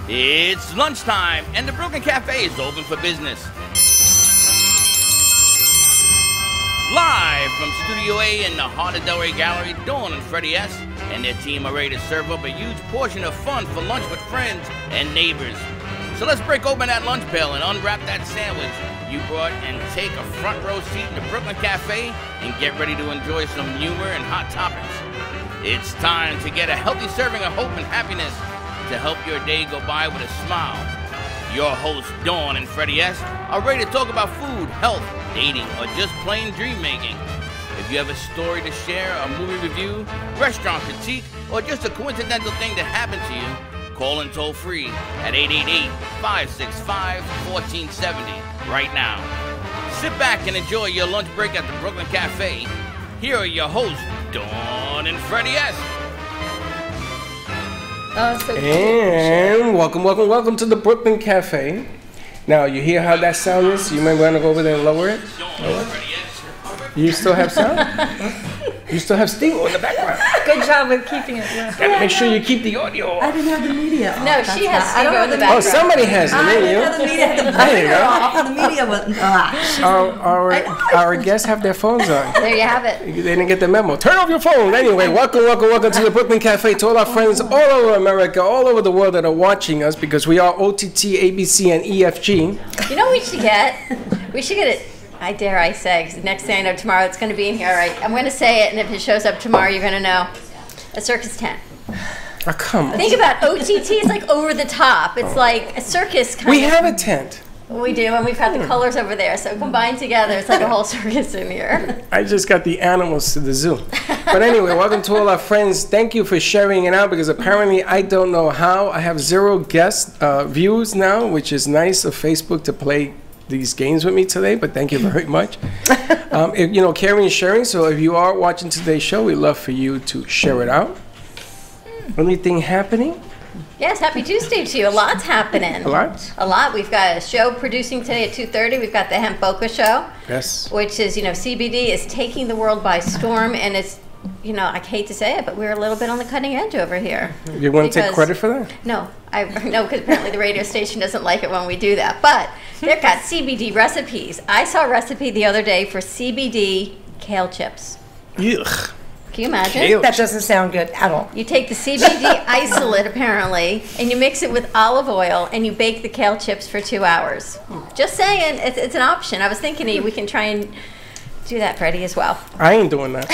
It's lunchtime, and the Brooklyn Cafe is open for business. Live from Studio A in the heart of Delray Gallery, Dawn and Freddie S. and their team are ready to serve up a huge portion of fun for lunch with friends and neighbors. So let's break open that lunch pail and unwrap that sandwich you brought and take a front row seat in the Brooklyn Cafe and get ready to enjoy some humor and hot topics. It's time to get a healthy serving of hope and happiness to help your day go by with a smile. Your hosts, Dawn and Freddie S., are ready to talk about food, health, dating, or just plain dream making. If you have a story to share, a movie review, restaurant critique, or just a coincidental thing that happened to you, call in toll free at 888-565-1470 right now. Sit back and enjoy your lunch break at the Brooklyn Cafe. Here are your hosts, Dawn and Freddie S. And welcome to the Brooklyn Cafe. Now, you hear how that sound is? You might want to go over there and lower it. You still have sound? You still have steam in the background. Good job with keeping it low. Gotta make sure you keep the audio off. I didn't have the media off. No, she has steam in the background. Oh, somebody has the I media. didn't have the media. There you go. The media was our guests have their phones on. There you have it. They didn't get the memo. Turn off your phone. Anyway, welcome to the Brooklyn Cafe. To all our friends all over America, all over the world that are watching us, because we are OTT, ABC, and EFG. You know what we should get? We should get it. I dare I say, because next thing I know, tomorrow it's going to be in here. Right? I'm going to say it, and if it shows up tomorrow, you're going to know. A circus tent. Oh, come on. Think about OTT. It's like over the top. It's like a circus kind of. We have a tent. We do, and we've got the colors over there. So combined together, it's like a whole circus in here. I just got the animals to the zoo. But anyway, welcome to all our friends. Thank you for sharing it out, because apparently I don't know how. I have 0 guest views now, which is nice of Facebook to play these games with me today, but thank you very much. If, you know, caring is sharing, so if you are watching today's show, we'd love for you to share it out. Anything happening? Yes, happy Tuesday to you. A lot's happening. A lot? A lot. We've got a show producing today at 2:30. We've got the Hemp Boca Show. Yes. Which is, you know, CBD is taking the world by storm, and it's, you know, I hate to say it, but we're a little bit on the cutting edge over here. You want to take credit for that? No, no, because apparently the radio station doesn't like it when we do that. But they've got CBD recipes. I saw a recipe the other day for CBD kale chips. Yuck. Can you imagine? Kale. That doesn't sound good at all. You take the CBD isolate, apparently, and you mix it with olive oil, and you bake the kale chips for 2 hours. Just saying, it's an option. I was thinking we can try and do that, Freddie, as well. I ain't doing that.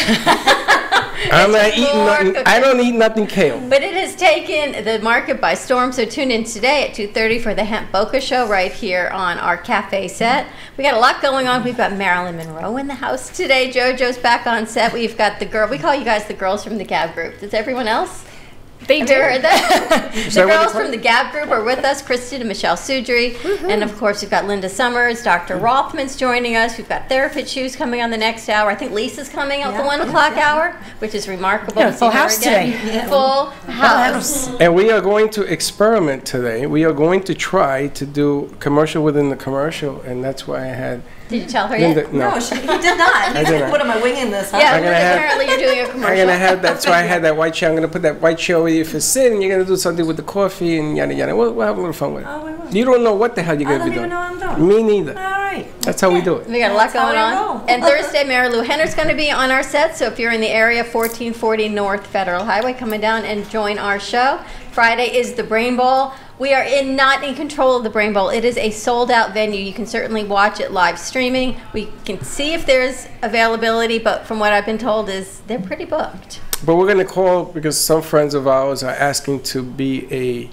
I'm not eating nothing. I don't eat nothing kale. But it has taken the market by storm, so tune in today at 2:30 for the Hemp Boca Show right here on our cafe set. We got a lot going on. We've got Marilyn Monroe in the house today. JoJo's back on set. We've got the girl. We call you guys the girls from the Gab group. Does everyone else? They do. Heard that? The girls from the Gab group are with us, Kristen and Michelle Sudry. And of course, we've got Linda Summers, Dr. Rothman's joining us. We've got Therapist Shoes coming on the next hour. I think Lisa's coming out the 1 o'clock hour, which is remarkable. Yeah, full house today. Full house. And we are going to experiment today. We are going to try to do commercial within the commercial, and that's why I had Did you tell her Linda. yet? No. No, he did not. He I did said, not. what am I winging this? Huh? Yeah, I'm gonna have- apparently you're doing a commercial. I'm gonna have that. So I had that white chair. I'm gonna put that white chair over you for sit, and you're gonna do something with the coffee and yada yada. We'll have a little fun with it. Oh, we will. You don't know what the hell you're I gonna don't be even doing. know what I'm doing. Me neither. All right. That's how we do it. We got a lot That's how going I on. roll. And Thursday, Mary Lou Henner's going to be on our set. So if you're in the area, 1440 North Federal Highway, coming down and join our show. Friday is the Brain Bowl. We are not in control of the Brain Bowl. It is a sold-out venue. You can certainly watch it live streaming. We can see if there's availability, but from what I've been told is they're pretty booked. But we're gonna call because some friends of ours are asking to be a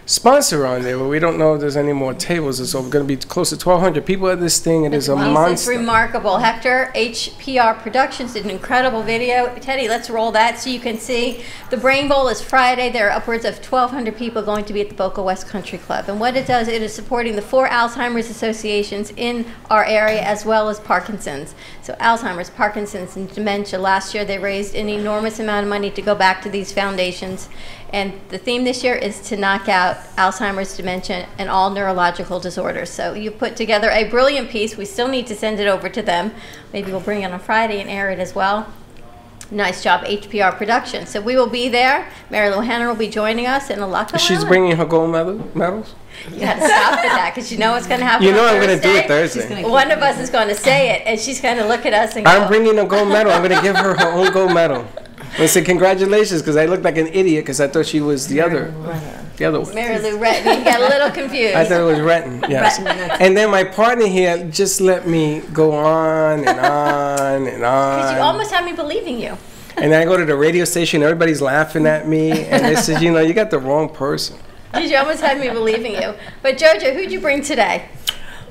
sponsor on there, but we don't know if there's any more tables. So we're going to be close to 1,200 people at this thing. It is a It's monster. remarkable. Hector, HPR Productions, did an incredible video. Teddy, let's roll that so you can see. The Brain Bowl is Friday. There are upwards of 1,200 people going to be at the Boca West Country Club. And what it does, it is supporting the 4 Alzheimer's associations in our area, as well as Parkinson's. So Alzheimer's, Parkinson's, and dementia. Last year, they raised an enormous amount of money to go back to these foundations. And the theme this year is to knock out Alzheimer's, dementia, and all neurological disorders. So you put together a brilliant piece. We still need to send it over to them. Maybe we'll bring it on Friday and air it as well. Nice job, HPR Productions. So we will be there. Mary Lou Henner will be joining us, and a lot going on. She's bringing her gold medals? You got to stop with that, because you know what's going to happen. You know on I'm going to do it Thursday. Thursday. One of us is going to say it, and she's going to look at us and go, I'm bringing a gold medal. I'm going to give her her own gold medal. I said, congratulations, because I looked like an idiot because I thought she was the other one. Mary Lou Retton. You got a little confused. I thought it was Retton, yes. And then my partner here just let me go on and on and on. Because you almost had me believing you. And then I go to the radio station, everybody's laughing at me, and they said, you got the wrong person. You almost had me believing you. But Jojo, who'd you bring today?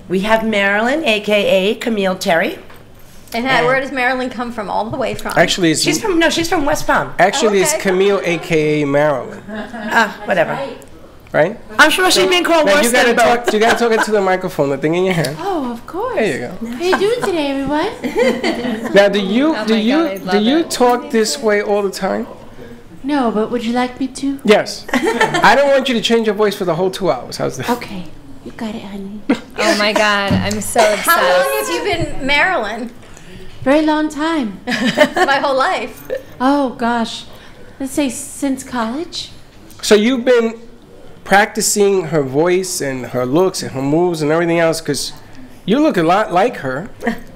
We have Marilyn, a.k.a. Camille Terry. And where does Marilyn come from? All the way from? Actually, it's, She's from West Palm. actually Oh, it's okay. Camille, a.k.a. Marilyn, Whatever. right? I'm sure she's been called Now worse you gotta than both. talk. You gotta talk into the microphone. The thing in your hand. Oh, of course. There you go. How you doing today, everyone? Now, do you I love it. talk this way all the time? No, but would you like me to? Yes. I don't want you to change your voice for the whole 2 hours. How's that? Okay, you got it, honey. Oh my God, I'm so obsessed. How long have you been Marilyn? Very long time. My whole life. Oh gosh, let's say since college. So you've been practicing her voice and her looks and her moves and everything else because you look a lot like her.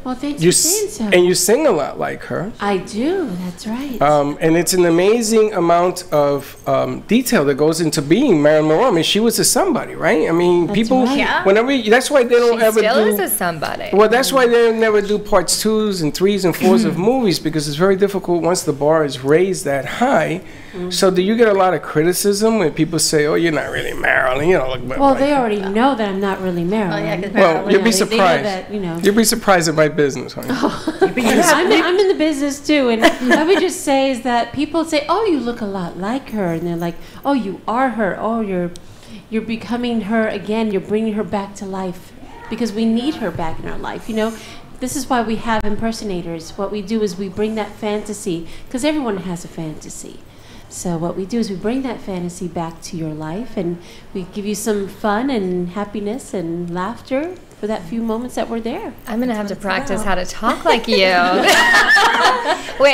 Well, thanks You for saying so. and you sing a lot like her. I do. That's right. And it's an amazing amount of detail that goes into being Marilyn Monroe. I mean, she was a somebody, right? I mean, That's people. right. Yeah. Whenever that's why they don't She ever still do. is a somebody. Well, that's why they never do parts 2s and 3s and 4s of movies because it's very difficult once the bar is raised that high. So, do you get a lot of criticism when people say, "Oh, you're not really Marilyn"? You know, look. well, they already know that I'm not really Marilyn. Oh, yeah, 'cause Well, Marilyn- you'll be They know surprised. that, you know. You'll be surprised at my business, honey. I'm in the business too, and I would just say is that people say, "Oh, you look a lot like her," and they're like, "Oh, you are her. Oh, you're becoming her again. You're bringing her back to life because we need her back in our life." You know, this is why we have impersonators. What we do is we bring that fantasy because everyone has a fantasy. So what we do is we bring that fantasy back to your life, and we give you some fun and happiness and laughter for that few moments that we're there. I'm gonna have to practice how to talk like you. Wait,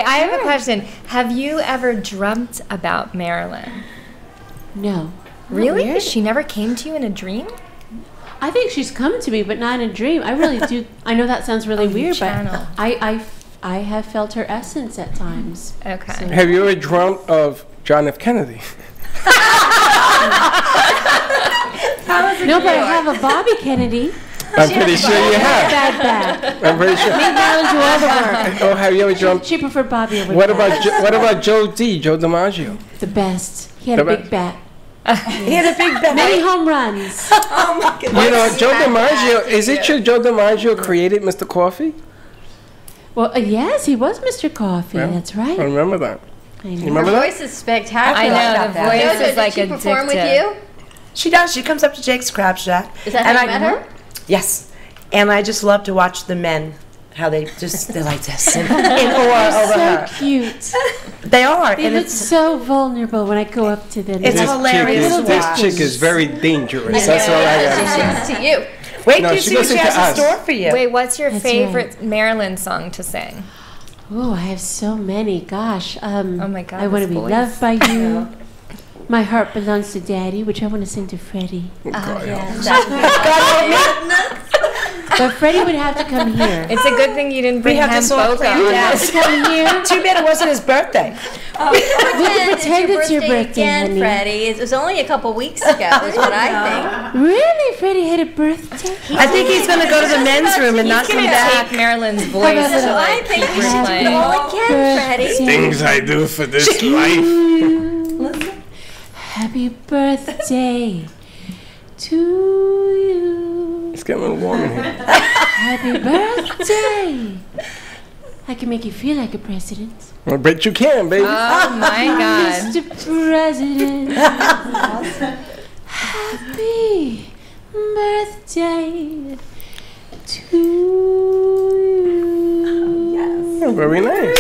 I have a question. Have you ever dreamt about Marilyn? No. Really? Weird. She never came to you in a dream? I think she's come to me, but not in a dream. I really do. I know that sounds really weird, but channel. I have felt her essence at times. Okay. So- Have you ever dreamt of John F. Kennedy? No, but I have a Bobby Kennedy. I'm pretty sure you have. Bad. I'm pretty sure. Marilyn do all the work. Oh, have you ever dreamt? She preferred Bobby over What Dad. about what about Joe DiMaggio? The best. He had The a big best. bat. He had a big belly. Many home runs. Oh my goodness. You know, Joe DiMaggio. Is it true Joe DiMaggio created Mr. Coffee? Well, yes, he was Mr. Coffee. Yeah. That's I right. remember that. I You know. remember Her that? voice is spectacular. I know, the voice Jojo, is like did she perform with addictive. you? She does. She comes up to Jake's Crab Shack. Is that and how you met her? Yes. And I just love to watch the men, how they're like this, in awe over So her. cute. They are. They and look it's, so vulnerable when I go up to them. It's They're hilarious little to This watch. chick is very dangerous. That's all I gotta say. She sings to you. wait No, till you she see what she listens has to in us. store for you. Wait, what's your That's favorite Marilyn song to sing? Oh, I have so many. Gosh. Oh my God, I want to this be voice. loved by you. My heart belongs to Daddy, which I want to sing to Freddie. But Freddie would have to come here. It's a good thing you didn't bring have him this all both planned out. out. Come here. Too bad it wasn't his birthday. pretend it's your birthday, again, honey. Freddie. It was only a couple weeks ago, is what I Really? Freddie had a birthday? I think he's going to go to the men's room and not He's come gonna back. take Marilyn's voice about to little- think. I like think keep we should do replaying. it all again, Freddie. Things I do for this life. Happy birthday to you. It's getting a little warm in here. Happy birthday. I can make you feel like a president. I bet you can, baby. Oh my God. Mr. President. Happy birthday to you. Oh, very nice.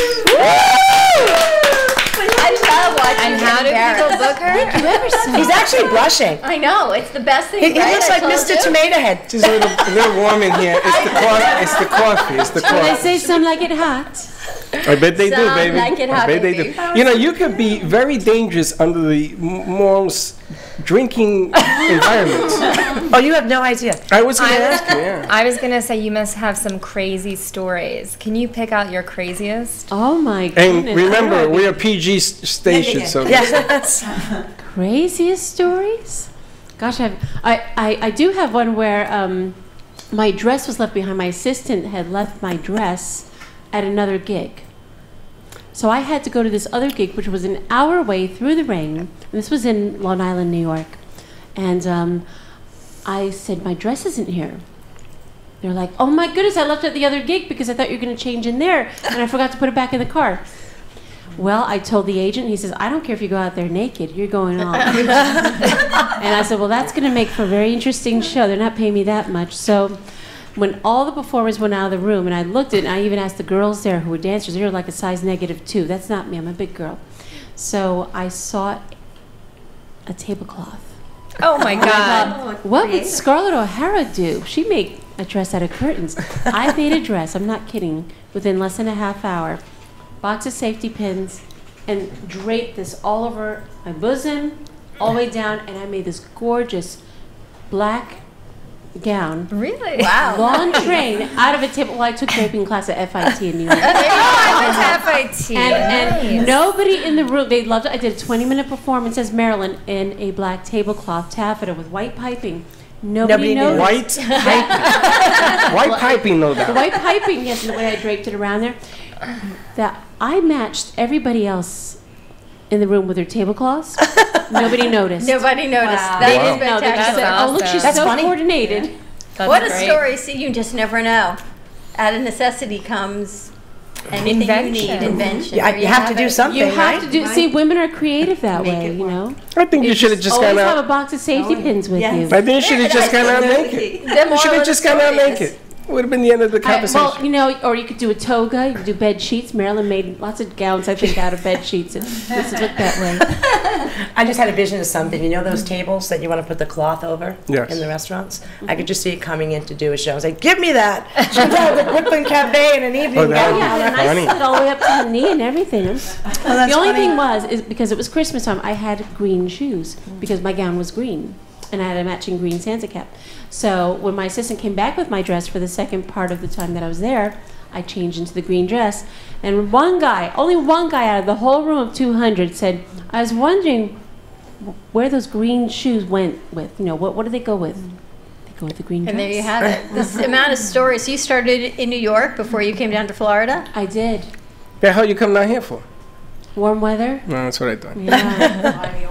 I love watching And her how do people embarrassed. book her? You ever saw He's actually blushing. I know, it's the best thing. He right? looks I like told Mr. you. Tomato Head. Just a little warm in here. It's the coffee. It's the coffee. It's the When I coffee. say some like it hot. I bet they do, Some baby. like it I hot, bet they do. baby. You know, you could be very dangerous under the most drinking environments. Oh, you have no idea. I was going to ask you, yeah. I was gonna say you must have some crazy stories. Can you pick out your craziest? Oh my And goodness. remember, All right. we're a PG station, so Yes. Craziest stories? Gosh, I do have one where my dress was left behind. My assistant had left my dress at another gig. So I had to go to this other gig, which was an hour away through the rain. This was in Long Island, New York. And I said, my dress isn't here. They're like, oh my goodness, I left it at the other gig because I thought you were going to change in there. And I forgot to put it back in the car. Well, I told the agent, he says, I don't care if you go out there naked, you're going on. And I said, well, that's going to make for a very interesting show. They're not paying me that much. So when all the performers went out of the room, and I looked at it, and I even asked the girls there who were dancers, they were like a size -2. That's not me, I'm a big girl. So I saw a tablecloth. Oh my God. What would Scarlett O'Hara do? She made a dress out of curtains. I made a dress, I'm not kidding, within less than a half hour. Box of safety pins, and draped this all over my bosom, all the way down, and I made this gorgeous black gown. Really? Wow. Long train out of a table. Well, I took draping class at FIT in New York. I went to FIT. And nobody in the room, they loved it. I did a 20-minute performance as Marilyn in a black tablecloth taffeta with white piping. Nobody knew. noticed. white piping. White piping, no The doubt. white piping, yes, and the way I draped it around there. That I matched everybody else in the room with their tablecloths. Nobody noticed. Nobody noticed. Wow. That Wow. is No, they just spectacular. said, oh, look, she's That's so funny. coordinated. That's What a great. story. See, you just never know. Out of necessity comes anything Invention. you need. Invention. Yeah, There you have to do it. something, You have right? to do. See, women are creative that Make way, it you work. know. I think you should have just always gone have a out. box of safety pins with Yes. you. I think you should have just gone out naked. The You should moral have of just the gone out story is- naked. Would have been the end of the conversation. Well, you know, or you could do a toga, you could do bed sheets. Marilyn made lots of gowns, I think, out of bed sheets. And this looked that way. I just had a vision of something. You know those tables that you want to put the cloth over Yes. in the restaurants? I could just see it coming in to do a show. I was like, give me that. She's at the Brooklyn Cafe in an evening Oh, that gown. would be Yeah, and I funny. slid all the way up to the knee and everything. The only funny. thing is because it was Christmas time, I had green shoes because my gown was green. And I had a matching green Santa cap. So when my assistant came back with my dress for the second part of the time that I was there, I changed into the green dress. And one guy, only one guy out of the whole room of 200 said, I was wondering where those green shoes went with. You know, what do they go with? They go with the green dress. And there you have it. This amount of stories. You started in New York before you came down to Florida. I did. The hell you come down here for? Warm weather. No, that's what I thought. Yeah.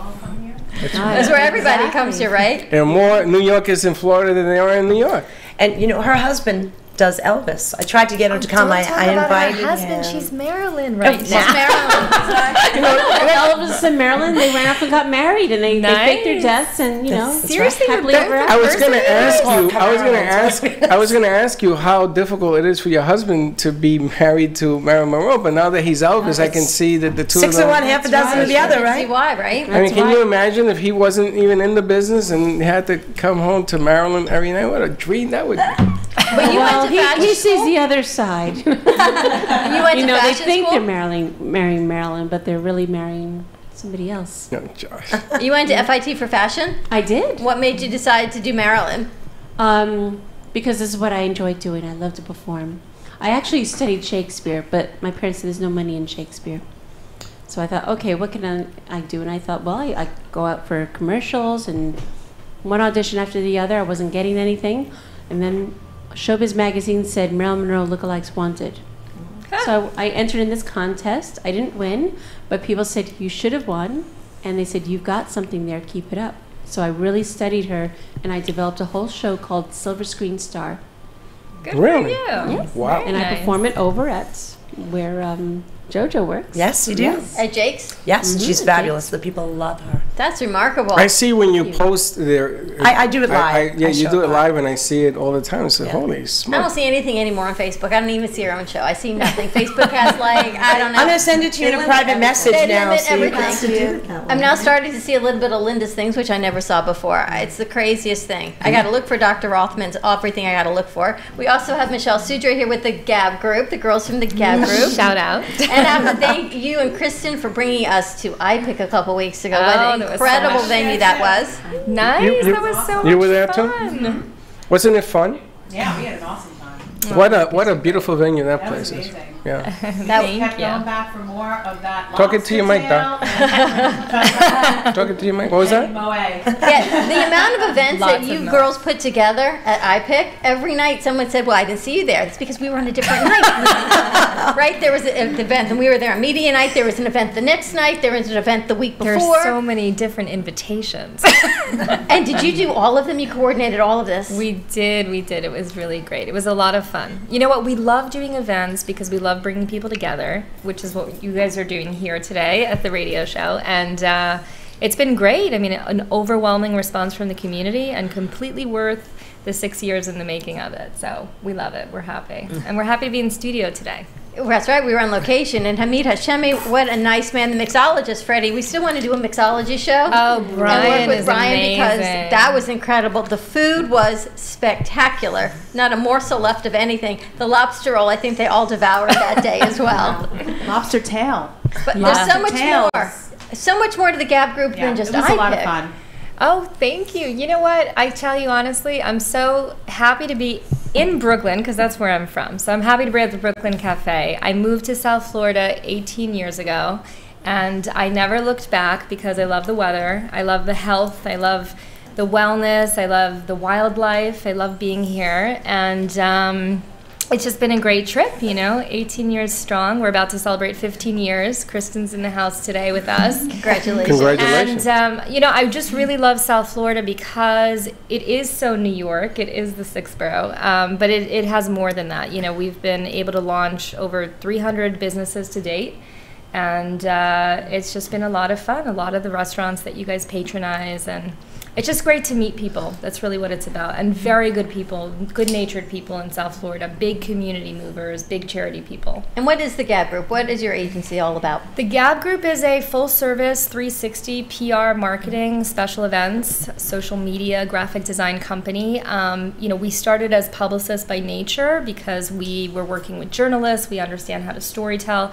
That's where everybody comes here, right? There are more New Yorkers in Florida than there are in New York. And you know, her husband does Elvis. I tried to get him to come. I invited her husband. him. She's Marilyn right She's now. Marilyn. You know, Elvis and Marilyn, they ran off and got married, and they faked their Nice. deaths, and you know, Seriously, happily you're ever both after. I was going to ask Oh, you. come I was going to on. ask. I was going to ask you how difficult it is for your husband to be married to Marilyn Monroe. But now that he's Elvis, I can see that the two 6 of of them. one, half a dozen of the I other, can see right? why, right? I mean, That's can why. you imagine if he wasn't even in the business and had to come home to Marilyn every night? What a dream that would be. But you Well, went to fashion he school? sees the other side. You went You to know, they fashion think school? they're marrying Marilyn, but they're really marrying somebody else. No, Josh. You went to FIT for fashion? I did. What made you decide to do Marilyn? Because this is what I enjoy doing. I love to perform. I actually studied Shakespeare, but my parents said there's no money in Shakespeare. So I thought, okay, what can I do? And I thought, well, I go out for commercials, and one audition after the other. I wasn't getting anything. And then Showbiz Magazine said Marilyn Monroe lookalikes wanted. So I entered in this contest. I didn't win, but people said, you should have won. And they said, you've got something there, keep it up. So I really studied her, and I developed a whole show called Silver Screen Star. Good Really? for you. Yes. Wow. And I Nice. perform it over at where JoJo works. Yes, you do. Yes. At Jake's? Yes, Mhm. she's fabulous. The people love her. That's remarkable. I see when you post there. I do it live. Yeah, I you show do it it live, and I see it all the time. So holy I don't smoke! see anything anymore on Facebook. I don't even see your own show. I see nothing. Facebook has like, I don't know. I'm going to send it to you in a private message They now. limit so you can everything. see it. I'm now starting to see a little bit of Linda's things, which I never saw before. It's the craziest thing. I got to look for Dr. Rothman's everything I got to look for. We also have Michelle Sudre here with the Gab Group, the girls from the Gab Group. Shout out. And I have to thank you and Kristen for bringing us to IPIC a couple weeks ago. What an that was so incredible much venue that was. Nice. That was so much You were there fun. too? Wasn't it fun? Yeah, we had an awesome time. What a beautiful venue that That place was is. amazing. Yeah. Thank Kept you. going back for more of that. Talking to your mic, Doc. Doc. Talking to you, Mike. What was that? Yeah, the amount of events that Lots you of them. girls put together at IPIC, every night someone said, well, I didn't see you there. It's because we were on a different night. Right? There was an event, and we were there on media night. There was an event the next night. There was an event the week before. There's so many different invitations. And did you do all of them? You coordinated all of this? We did. It was really great. It was a lot of fun. You know what? We love doing events because we love bringing people together, which is what you guys are doing here today at the radio show. And it's been great. I mean, an overwhelming response from the community and completely worth the 6 years in the making of it. So we love it. We're happy. And we're happy to be in studio today. That's right. We were on location. And Hamid Hashemi, what a nice man. The mixologist, Freddie. We still want to do a mixology show. Oh, Brian and work with is Brian because amazing. that was incredible. The food was spectacular. Not a morsel left of anything. The lobster roll, I think they all devoured that day as well. Lobster tail. But Lobster there's so much tails. more. So much more to the Gab Group Yeah, than just it was a lot of IPIC. fun. Oh, thank you. You know what? I tell you honestly, I'm so happy to be in Brooklyn because that's where I'm from. So I'm happy to be at the Brooklyn Cafe. I moved to South Florida 18 years ago, and I never looked back because I love the weather. I love the health. I love the wellness. I love the wildlife. I love being here. And it's just been a great trip, 18 years strong. We're about to celebrate 15 years. Kristen's in the house today with us. Congratulations. Congratulations. And, I just really love South Florida because it is so New York. It is the sixth borough. But it has more than that. We've been able to launch over 300 businesses to date. And it's just been a lot of fun. A lot of the restaurants that you guys patronize. And it's just great to meet people. That's really what it's about. And very good people, good-natured people in South Florida, big community movers, big charity people. And what is the Gab Group? What is your agency all about? The Gab Group is a full-service 360 PR marketing, special events, social media, graphic design company. We started as publicists by nature because we were working with journalists. We understand how to storytell.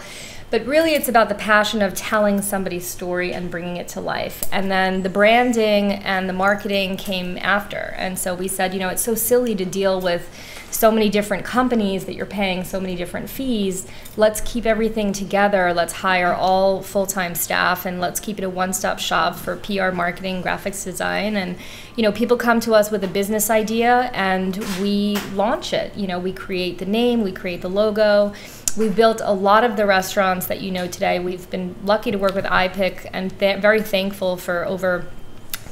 But really, it's about the passion of telling somebody's story and bringing it to life. And then the branding and the marketing came after. And so we said, it's so silly to deal with so many different companies that you're paying so many different fees. Let's keep everything together. Let's hire all full-time staff, and let's keep it a one-stop shop for PR, marketing, graphics design. And, people come to us with a business idea, and we launch it. We create the name, we create the logo. We've built a lot of the restaurants that you know today. We've been lucky to work with IPIC and very thankful for over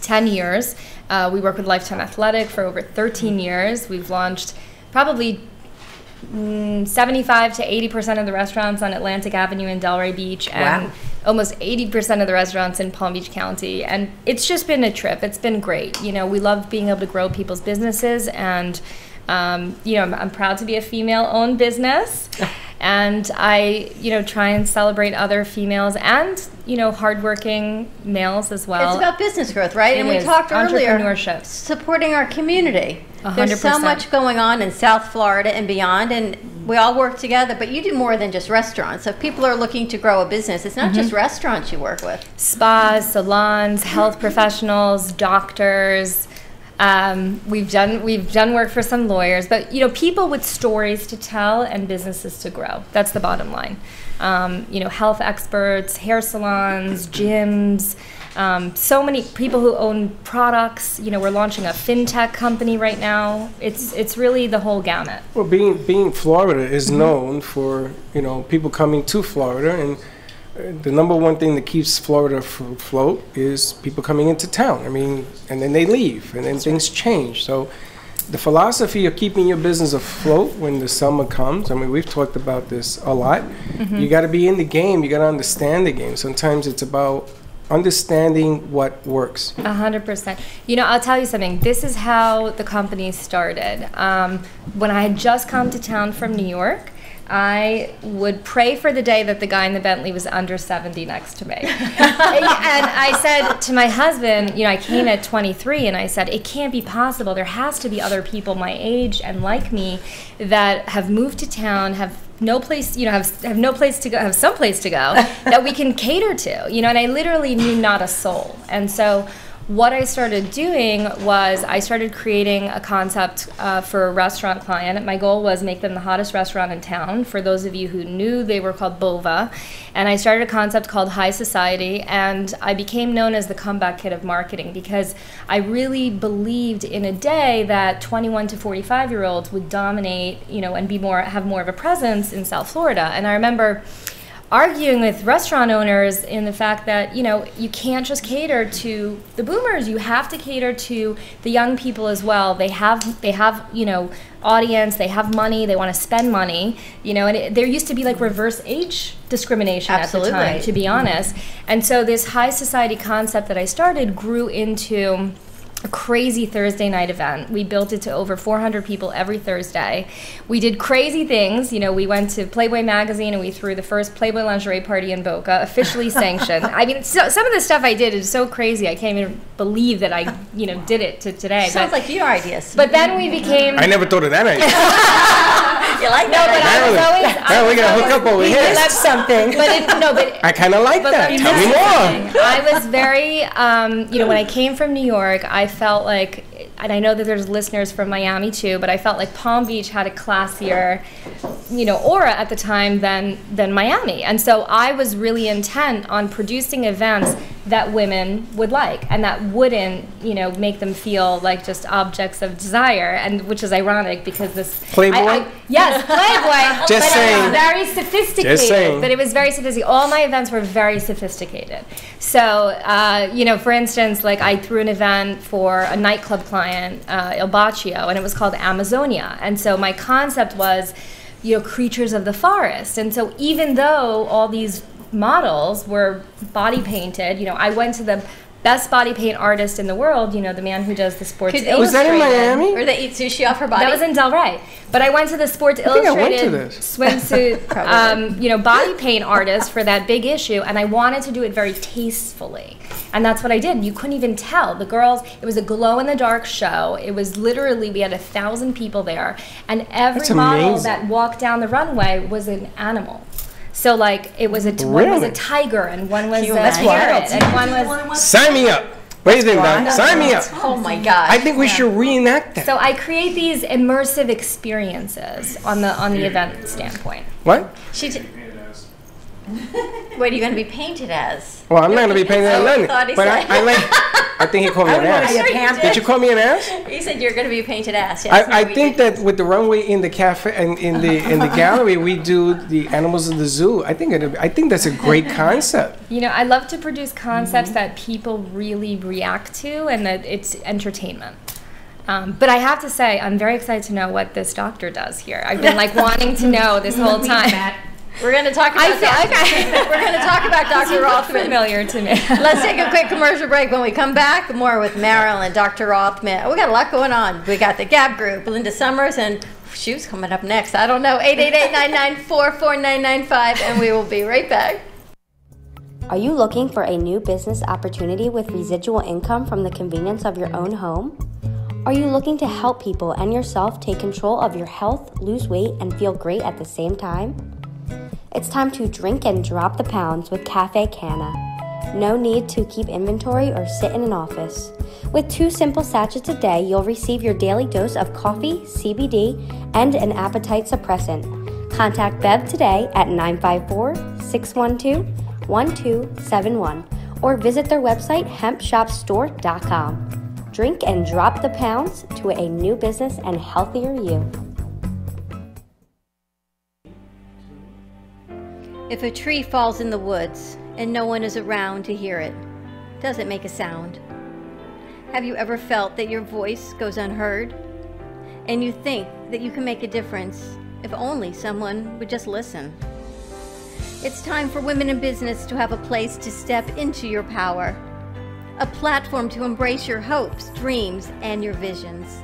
10 years. We work with Lifetime Athletic for over 13 years. We've launched probably 75 to 80% of the restaurants on Atlantic Avenue in Delray Beach, and almost 80% of the restaurants in Palm Beach County. And it's just been a trip. It's been great. We love being able to grow people's businesses, and I'm proud to be a female-owned business. And I, try and celebrate other females and, hardworking males as well. It's about business growth, right? And we talked earlier, entrepreneurship, supporting our community. 100%. There's so much going on in South Florida and beyond, and we all work together. But you do more than just restaurants. So if people are looking to grow a business, it's not just restaurants you work with. Spas, salons, health professionals, doctors. We've done work for some lawyers, but people with stories to tell and businesses to grow. That's the bottom line. Health experts, hair salons, gyms, so many people who own products. We're launching a fintech company right now. It's really the whole gamut. Well, being Florida is known for people coming to Florida, and the number one thing that keeps Florida afloat is people coming into town. And then they leave, and then things change. So the philosophy of keeping your business afloat when the summer comes, we've talked about this a lot. You got to be in the game. You got to understand the game. Sometimes it's about understanding what works. 100%. You know, I'll tell you something. This is how the company started. When I had just come to town from New York, I would pray for the day that the guy in the Bentley was under 70 next to me. And I said to my husband, you know, I came at 23, and I said, it can't be possible. There has to be other people my age and like me that have moved to town, have no place, you know, have no place to go, have some place to go that we can cater to, you know, and I literally knew not a soul. And so what I started doing was I started creating a concept for a restaurant client. My goal was make them the hottest restaurant in town. For those of you who knew, they were called Bova. And I started a concept called High Society, and I became known as the comeback kid of marketing because I really believed in a day that 21 to 45-year-olds would dominate, you know, and have more of a presence in South Florida. And I remember arguing with restaurant owners in the fact that, you know, you can't just cater to the boomers. You have to cater to the young people as well. They have, you know, audience, they have money, they want to spend money, you know, and there used to be like reverse age discrimination Absolutely. at the time, to be honest. And so this high society concept that I started grew into a crazy Thursday night event. We built it to over 400 people every Thursday. We did crazy things. You know, we went to Playboy magazine and we threw the first Playboy lingerie party in Boca, officially sanctioned. I mean, some of the stuff I did is so crazy. I can't even believe that I, you know, did it to today. Sounds like your ideas. But then we became. I never thought of that idea. You like No, but I was always. Now we gotta hook up over here. Left something. But I kind of like But that. let me Tell me tell you more. something. I was very, you know, when I came from New York, I felt like, and I know that there's listeners from Miami too, but I felt like Palm Beach had a classier, you know, aura at the time than Miami. And so I was really intent on producing events that women would like and that wouldn't, you know, make them feel like just objects of desire, and which is ironic because this Playboy? yes, Playboy. Just but saying. It was very sophisticated. Just saying. But it was very sophisticated. All my events were very sophisticated. So, you know, for instance, like I threw an event for a nightclub client, Il Baccio, and it was called Amazonia. And so my concept was, you know, creatures of the forest. And so even though all these models were body painted, you know, I went to the best body paint artist in the world, you know, the man who does the Sports Illustrated. Was that in Miami? Or they eat sushi off her body? That was in Delray. But I went to the Sports Illustrated swimsuit, you know, body paint artist for that big issue, and I wanted to do it very tastefully. And that's what I did. You couldn't even tell. The girls, it was a glow-in-the-dark show. It was literally, we had 1,000 people there, and every model that walked down the runway was an animal. So like it was one was a tiger and one was a parrot and one was. Sign me up. What do you think, Don? Sign me up. Oh my gosh. I think we should reenact that. So I create these immersive experiences on the event standpoint. What? What are you going to be painted as? Well, I'm not going to be painted as Lenny. But I like. I think he called me an ass. Did you call me an ass? He said you're going to be painted ass. Yes, I think that with the runway in the cafe and in the gallery, we do the animals of the zoo. I think that's a great concept. You know, I love to produce concepts that people really react to and that it's entertainment. But I have to say, I'm very excited to know what this doctor does here. I've been like wanting to know this whole time. We're going to talk about We're going to talk about Dr. Rothman. Familiar to me. Let's take a quick commercial break. When we come back, more with Marilyn, Dr. Rothman. We got a lot going on. We got the Gap Group, Linda Summers, and shoes coming up next. I don't know. 888-994-4995, and we will be right back. Are you looking for a new business opportunity with residual income from the convenience of your own home? Are you looking to help people and yourself take control of your health, lose weight, and feel great at the same time? It's time to drink and drop the pounds with Cafe Canna. No need to keep inventory or sit in an office. With 2 simple sachets a day, you'll receive your daily dose of coffee, CBD, and an appetite suppressant. Contact Bev today at 954-612-1271 or visit their website hempshopstore.com. Drink and drop the pounds to a new business and healthier you. If a tree falls in the woods and no one is around to hear it, does it make a sound? Have you ever felt that your voice goes unheard? And you think that you can make a difference if only someone would just listen? It's time for women in business to have a place to step into your power. A platform to embrace your hopes, dreams, and your visions.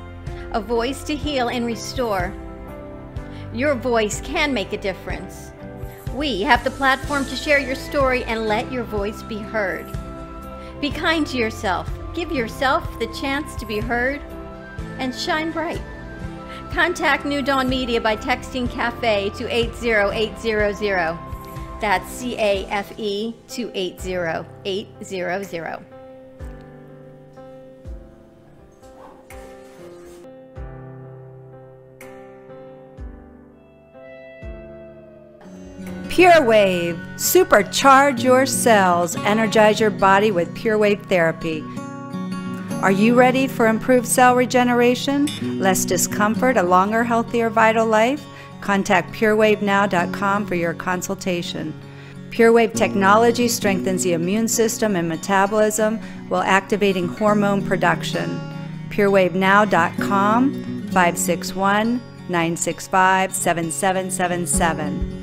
A voice to heal and restore. Your voice can make a difference. We have the platform to share your story and let your voice be heard. Be kind to yourself. Give yourself the chance to be heard and shine bright. Contact New Dawn Media by texting CAFE to 80800. That's CAFE to 80800. Pure Wave. Supercharge your cells. Energize your body with Pure Wave therapy. Are you ready for improved cell regeneration, less discomfort, a longer, healthier, vital life? Contact purewavenow.com for your consultation. Pure Wave technology strengthens the immune system and metabolism while activating hormone production. purewavenow.com, 561-965-7777.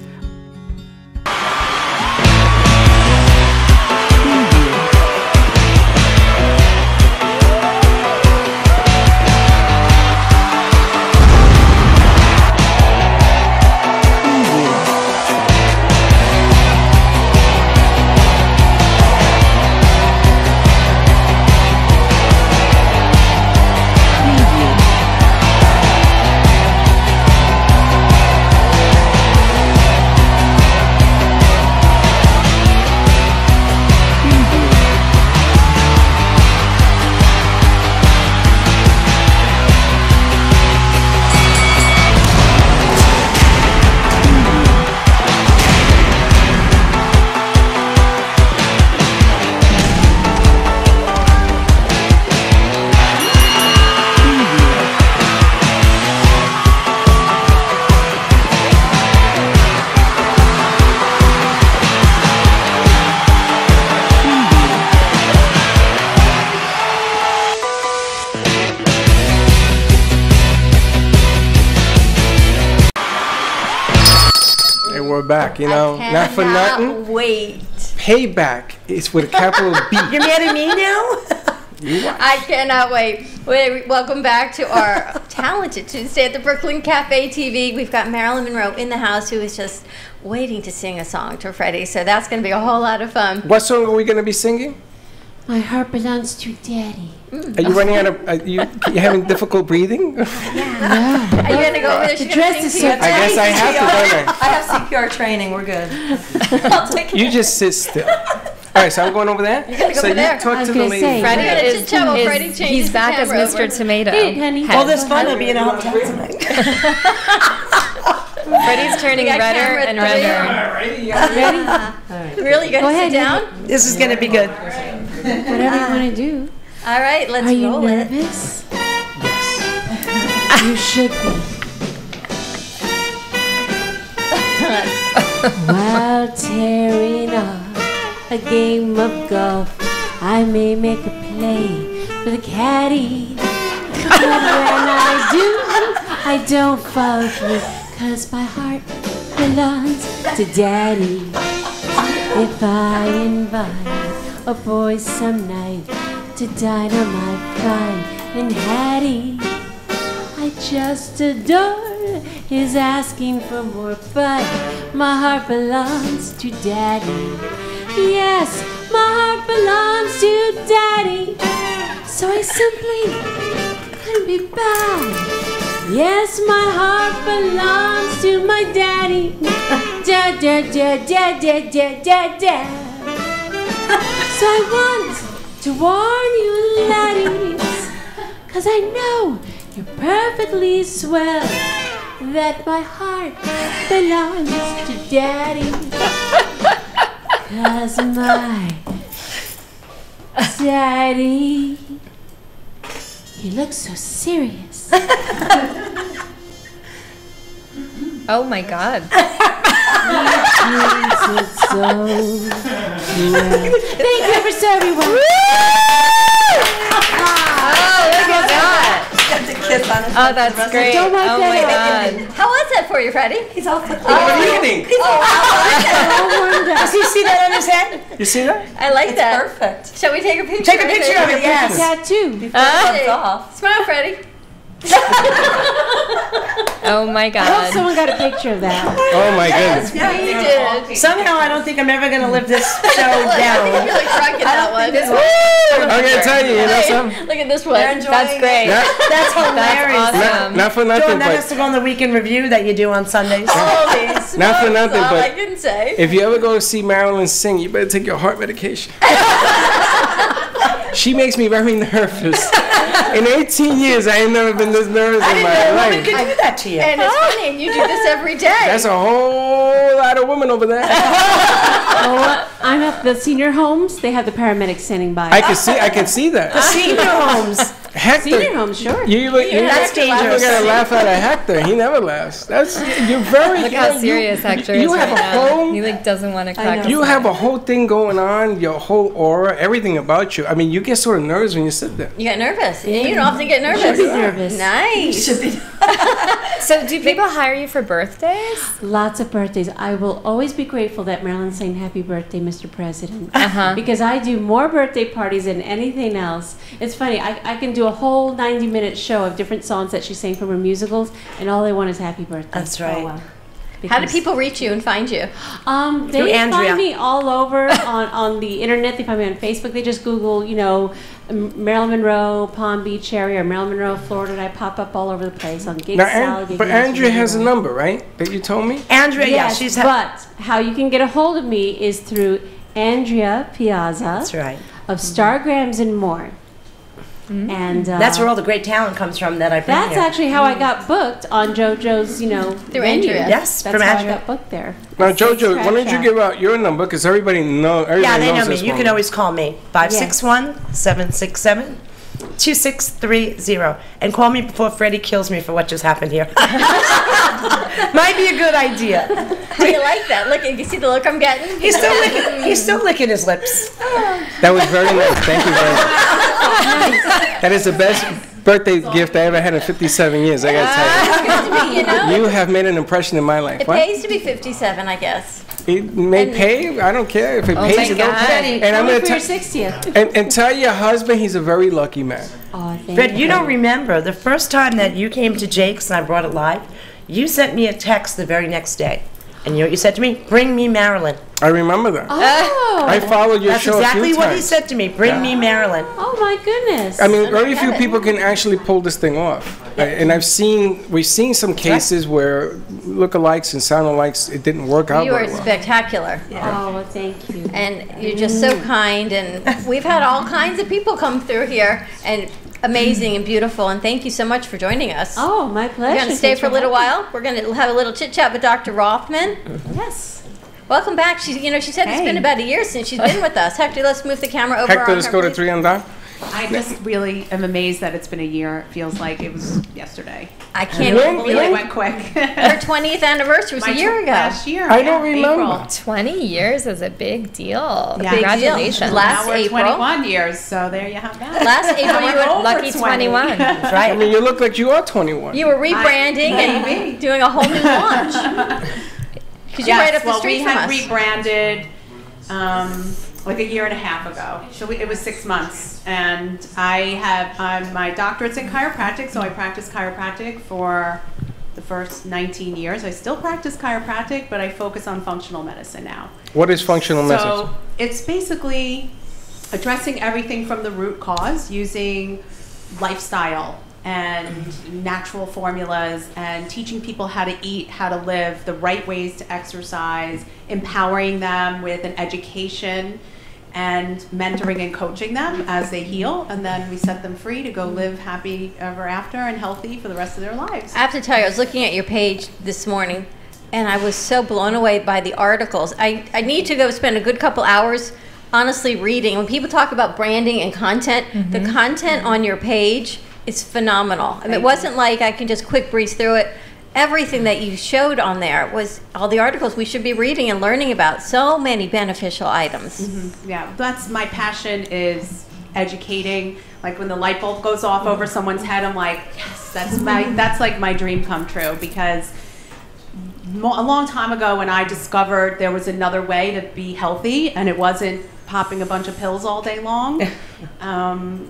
Back, you know, not for nothing. Wait. Payback is with a capital B. You're mad at me now? I cannot wait. Welcome back to our talented Tuesday at the Brooklyn Cafe TV. We've got Marilyn Monroe in the house, who is just waiting to sing a song to Freddie. So that's going to be a whole lot of fun. What song are we going to be singing? My heart belongs to Daddy. Are you running out of? You having difficult breathing? Yeah. Are you going to go over there? The dress is so tight. I guess I have to, don't I? I have CPR training. We're good. I'll take it. You just sit still. All right, so I'm going over there. You're going to go so over there. you talk to the lady. Freddie he's back as Mr. Tomato. Hey, honey. All this fun will be in a hotel tonight. Freddie's turning redder and redder. Ready? All right. Really? You're going to sit down? This is going to be good. Whatever you want to do. All right, let's Are you roll it. nervous? Yes. You should be. While tearing off a game of golf, I may make a play for the caddy. But when I do, I don't fall through, 'cause my heart belongs to Daddy. If I invite a boy some night to dine on my pride and Hattie, I just adore his asking for more, but my heart belongs to Daddy. Yes, my heart belongs to Daddy, so I simply couldn't be bad. Yes, my heart belongs to my Daddy. Da da da da da da da da. So I want to warn you laddies, 'cause I know you're perfectly swell, that my heart belongs to Daddy. 'Cause my Daddy, he looks so serious. Oh my God. So thank you ever so everyone. Oh, look at that. Got the kiss on his Oh, that's great. Don't like Oh my that. God. How was that for you, Freddie? He's all What do you think? Does he see that on his head? You see that? I like that. Perfect. Shall we take a picture? Take a picture of it, yes. Tattoo. Smile, Freddie. Oh my I hope God. someone got a picture of that. Oh my goodness. Yeah, you did. Somehow I don't think I'm ever going to live this show I think down. you look drunk in that one. I'm gonna tell you, you know something? Look at this one. That's great. That's hilarious. Awesome. Not for nothing, Dawn, that has but to go on the weekend review that you do on Sundays. Holy smokes, not for nothing, all I but can say. if you ever go to see Marilyn sing, you better take your heart medication. She makes me very nervous. In 18 years, I ain't never been this nervous in my We life. could do that to you. And it's funny, and you do this every day. That's a whole lot of women over there. Oh, I'm at the senior homes. They have the paramedics standing by. I can see that. The senior homes. Hector, Senior homes, sure. you That's dangerous. gotta laugh at Hector. He never laughs. You're very. Look how serious Hector is You have right a now. whole. He like doesn't want to crack. You have a whole thing going on. Your whole aura, everything about you. I mean, you get sort of nervous when you sit there. You get nervous. You don't often get nervous. Should be nervous. Nice. So do people hire you for birthdays? Lots of birthdays. I will always be grateful that Marilyn's saying happy birthday, Mr. President. Uh-huh. Because I do more birthday parties than anything else. It's funny. I can do a whole 90-minute show of different songs that she sang from her musicals, and all they want is happy birthday. That's right. Oh, wow. How do people reach you and find you? They Through Andrea. find me all over on the internet. They find me on Facebook. They just Google, Marilyn Monroe, Palm Beach area, or Marilyn Monroe, Florida. And I pop up all over the place on Gig Salad. But Andrea has a number, right? That you told me. Andrea, Yes, she's but how you can get a hold of me is through Andrea Piazza. That's right. Of Stargrams and More. And That's where all the great talent comes from that I bring that's here. actually how I got booked on JoJo's, Through venue. Andrea. Yes, That's from how Andrea. I got booked there. Now, Jojo, why don't you Scratch give out your number? Because everybody knows. Yeah, they know knows me. this You woman. can always call me. 561-767-2630. And call me before Freddie kills me for what just happened here. Might be a good idea. How do you like that? Look, you see the look I'm getting? He's still licking his lips. That was very nice. Thank you very much. That is the best birthday gift I ever had in 57 years. I gotta tell you. You have made an impression in my life. It What? pays to be 57, I guess. It may pay. I don't care if it Oh pays. my It don't God. pay. And I'm Only gonna for your tell 60th. and tell your husband he's a very lucky man. Oh, thank But you don't remember, the first time that you came to Jake's and I brought it live, you sent me a text the very next day. And you know what you said to me? Bring me Marilyn. I remember that. Oh. I followed your That's show exactly a few what times. he said to me. Bring me Marilyn. Oh my goodness. I mean, very few people can actually pull this thing off. And we've seen some cases where lookalikes and sound-alikes, it didn't work out You are very well. spectacular. Oh, well, thank you. And you're just so kind, and we've had all kinds of people come through here, and amazing and beautiful, and thank you so much for joining us. Oh, my pleasure. We're going to stay Thanks for a little having while. We're going to have a little chit-chat with Dr. Rothman. Yes. Welcome back. She said it's been about a year since she's been with us. Hector, let's move the camera over Hector, on let's her, go to please. 3 on Doc. I just really am amazed that it's been a year. It feels like it was yesterday. I can't When? even It believe really it. went quick. Her 20th anniversary was a year ago. Last year. I don't remember. April. 20 years is a big deal. Yeah. Congratulations. Last Now we're April. 21 years, so there you have that. Last April, you were Lucky 21. That's I right. mean, you look like you are 21. You were rebranding Maybe. and doing a whole new launch. Because you're right up the street we from had us. rebranded like a year and a half ago. So it was 6 months, and I have my doctorate's in chiropractic, so I practiced chiropractic for the first 19 years. I still practice chiropractic, but I focus on functional medicine now. What is functional medicine? So it's basically addressing everything from the root cause using lifestyle and natural formulas and teaching people how to eat, how to live, the right ways to exercise, empowering them with an education and mentoring and coaching them as they heal, and then we set them free to go live happy ever after and healthy for the rest of their lives. I have to tell you, I was looking at your page this morning, and I was so blown away by the articles. I need to go spend a good couple hours honestly reading. When people talk about branding and content, the content on your page is phenomenal. I mean, it wasn't like I can just quick breeze through it. Everything that you showed on there was all the articles we should be reading and learning about. So many beneficial items. Yeah, that's my passion, is educating. Like when the light bulb goes off over someone's head, I'm like, yes, that's like my dream come true, because a long time ago when I discovered there was another way to be healthy and it wasn't popping a bunch of pills all day long,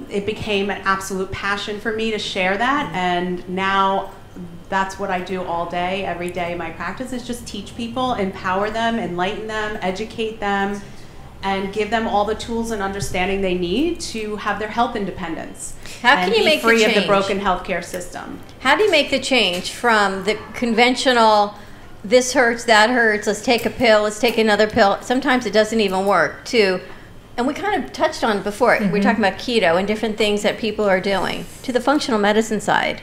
it became an absolute passion for me to share that, and now that's what I do all day, every day. My practice is just teach people, empower them, enlighten them, educate them, and give them all the tools and understanding they need to have their health independence. How can you make the free of the change? broken healthcare system? How do you make the change from the conventional, this hurts, that hurts, let's take a pill, let's take another pill, sometimes it doesn't even work, to, and we kind of touched on it before, we were talking about keto and different things that people are doing, to the functional medicine side?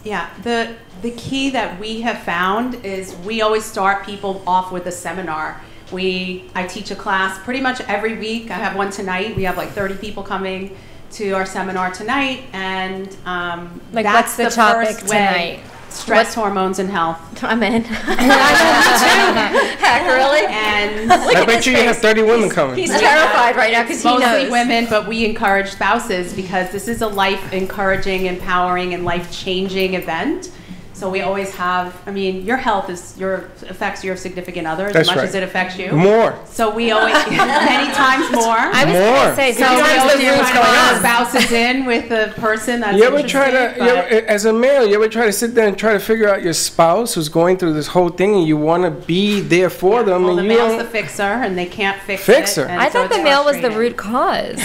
Yeah, the key that we have found is we always start people off with a seminar. I teach a class pretty much every week. I have one tonight. We have like 30 people coming to our seminar tonight, and Like, that's what's the topic first way. tonight? Stress, hormones, and health. I'm in. Heck, really? And I bet you have 30 women coming. He's terrified right now because he mostly knows. women, but we encourage spouses because this is a life-encouraging, empowering, and life-changing event. So we always have, I mean, your health affects your significant other as much as it affects you. More. So we always, many times more. I was going to say, So we always try to spouses in with the person that's You ever try to, as a male, you ever try to sit there and try to figure out your spouse who's going through this whole thing, and you want to be there for them, well, and the you male's don't the fixer, and they can't fix Fixer? it. and I so thought the it's male was the frustrating. root cause.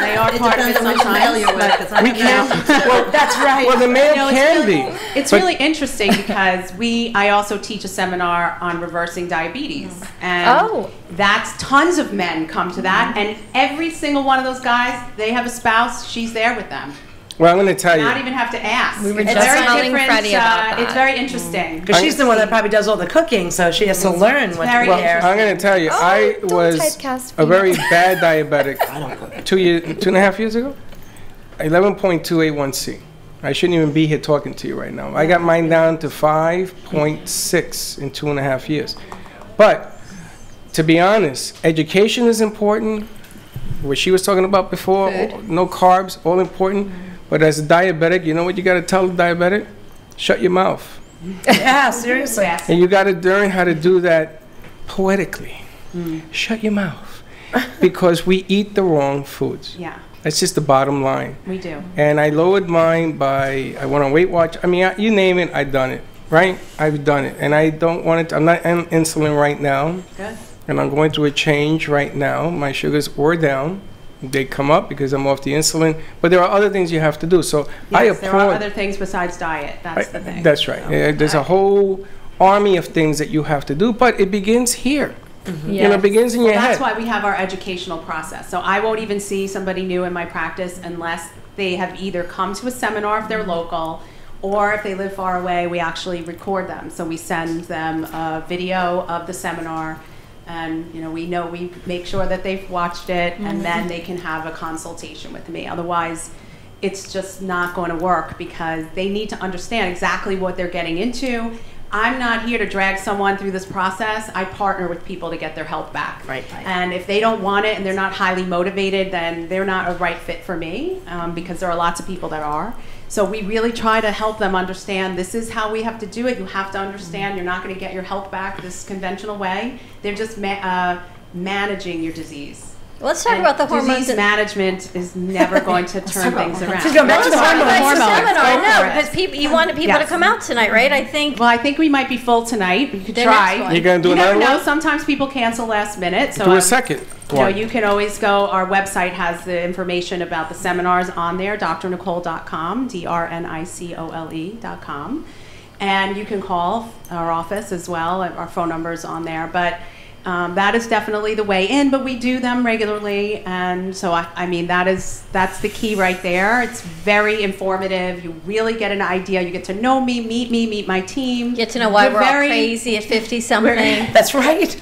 They are part of it sometimes. but we can't. Well, That's right. well, the male No, it's can really- be. It's But- really interesting because I also teach a seminar on reversing diabetes, and that's tons of men come to that, and every single one of those guys, they have a spouse, she's there with them. Well, I'm going to tell you. Not even have to ask. We were It's just very telling different, Freddie about It's that. very interesting. Because she's the one that probably does all the cooking, so she has to learn what very to wear. interesting. I'm going to tell you, I don't was typecast a me. very bad diabetic 2.5 years ago. 11.281C. I shouldn't even be here talking to you right now. I got mine down to 5.6 in 2.5 years. But to be honest, education is important. What she was talking about before, no carbs, all important. But as a diabetic, you know what you got to tell a diabetic? Shut your mouth. Yeah, seriously. And you got to learn how to do that poetically. Shut your mouth. Because we eat the wrong foods. Yeah, That's just the bottom line. we do. And I lowered mine by, I went on Weight Watch. I mean, you name it, I've done it, right? I've done it. And I don't want it, I'm not on insulin right now. Good. And I'm going through a change right now. My sugars were down. They come up because I'm off the insulin. But there are other things you have to do. So I Yes, there are applaud. other things besides diet. That's the thing. That's right. There's a whole army of things that you have to do. But it begins here. You know, it begins in your That's head. why we have our educational process. So I won't even see somebody new in my practice unless they have either come to a seminar if they're local, or if they live far away, we actually record them. So we send them a video of the seminar, and we make sure that they've watched it, and then they can have a consultation with me. Otherwise, it's just not going to work because they need to understand exactly what they're getting into. I'm not here to drag someone through this process. I partner with people to get their health back. Right. And if they don't want it and they're not highly motivated, then they're not a right fit for me, because there are lots of people that are. So we really try to help them understand this is how we have to do it. You have to understand you're not going to get your health back this conventional way. They're just managing your disease. Let's talk about the hormones. Disease management is never going to turn things around. She's going back to the hormones. No, because you wanted people to come out tonight, right? I think. Well, I think we might be full tonight. We could The try. next one. You're going to do You never another know. one? Sometimes people cancel last minute. So Do a second one. you can always go. Our website has the information about the seminars on there. drnicole.com, drnicole.com, and you can call our office as well. Our phone number's on there, but. That is definitely the way in, but we do them regularly, and so I mean that's the key right there. It's very informative. You really get an idea. You get to know me, meet my team. Get to know why we're all crazy at 50-something. That's right.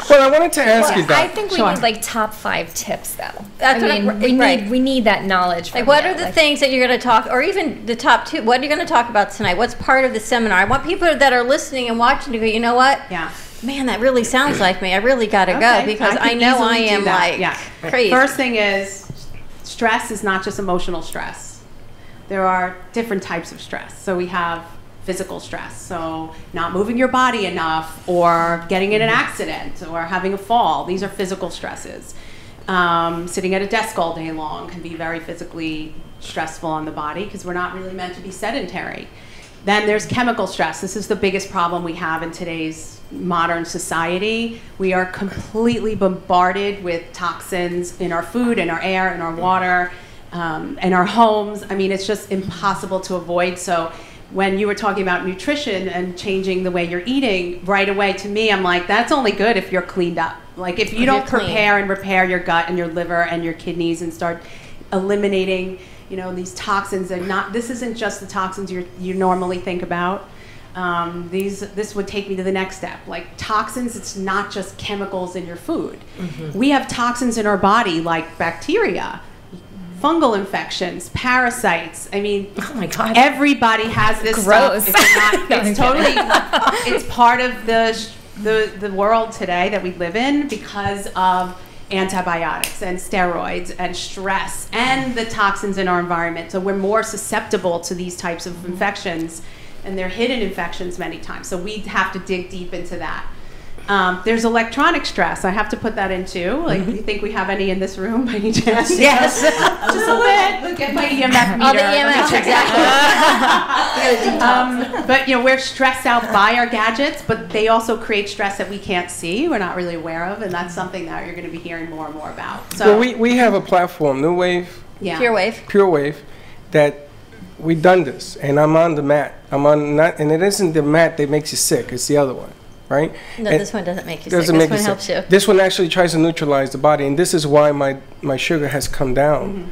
Well, I wanted to ask you I that. think we Sure. need like top 5 tips though. That's I what mean, right. we need that knowledge. Like, from what you. are the Like, things that you're going to talk, or even the top 2? What are you going to talk about tonight? What's part of the seminar? I want people that are listening and watching to go, you know what? Yeah. Man, that really sounds like me. I really got to go Okay, because I I can know I easily do am that. like Yeah. crazy. First thing is stress is not just emotional stress. There are different types of stress. So we have physical stress, so not moving your body enough, or getting in an accident, or having a fall. These are physical stresses. Sitting at a desk all day long can be very physically stressful on the body because we're not really meant to be sedentary. Then there's chemical stress. This is the biggest problem we have in today's modern society. We are completely bombarded with toxins in our food, in our air, in our water, in our homes. I mean, it's just impossible to avoid. So when you were talking about nutrition and changing the way you're eating, right away to me, I'm like, that's only good if you're cleaned up. Like if you don't prepare and repair your gut and your liver and your kidneys and start eliminating, you know, these toxins, and this isn't just the toxins you normally think about. This would take me to the next step. Like toxins, it's not just chemicals in your food. We have toxins in our body like bacteria, fungal infections, parasites. I mean, oh my God, everybody has this Gross. stuff. It's totally, it's part of the world today that we live in because of antibiotics and steroids and stress and the toxins in our environment. So we're more susceptible to these types of infections, and they're hidden infections many times. So we have to dig deep into that. There's electronic stress. I have to put that in too. Like, do you think we have any in this room by any chance? Yes. Just a little. Look at my EMF meter. Oh, the EMF, exactly. But you know, we're stressed out by our gadgets, but they also create stress that we can't see, we're not really aware of, and that's something that you're going to be hearing more and more about. So well, we have a platform, New Wave, Pure Wave, that we've done this, and I'm on the mat. I'm on not, and it isn't the mat that makes you sick. It's the other one. Right? No, and this one doesn't make you sick. Doesn't This make one you helps sick. you. This one actually tries to neutralize the body, and this is why my sugar has come down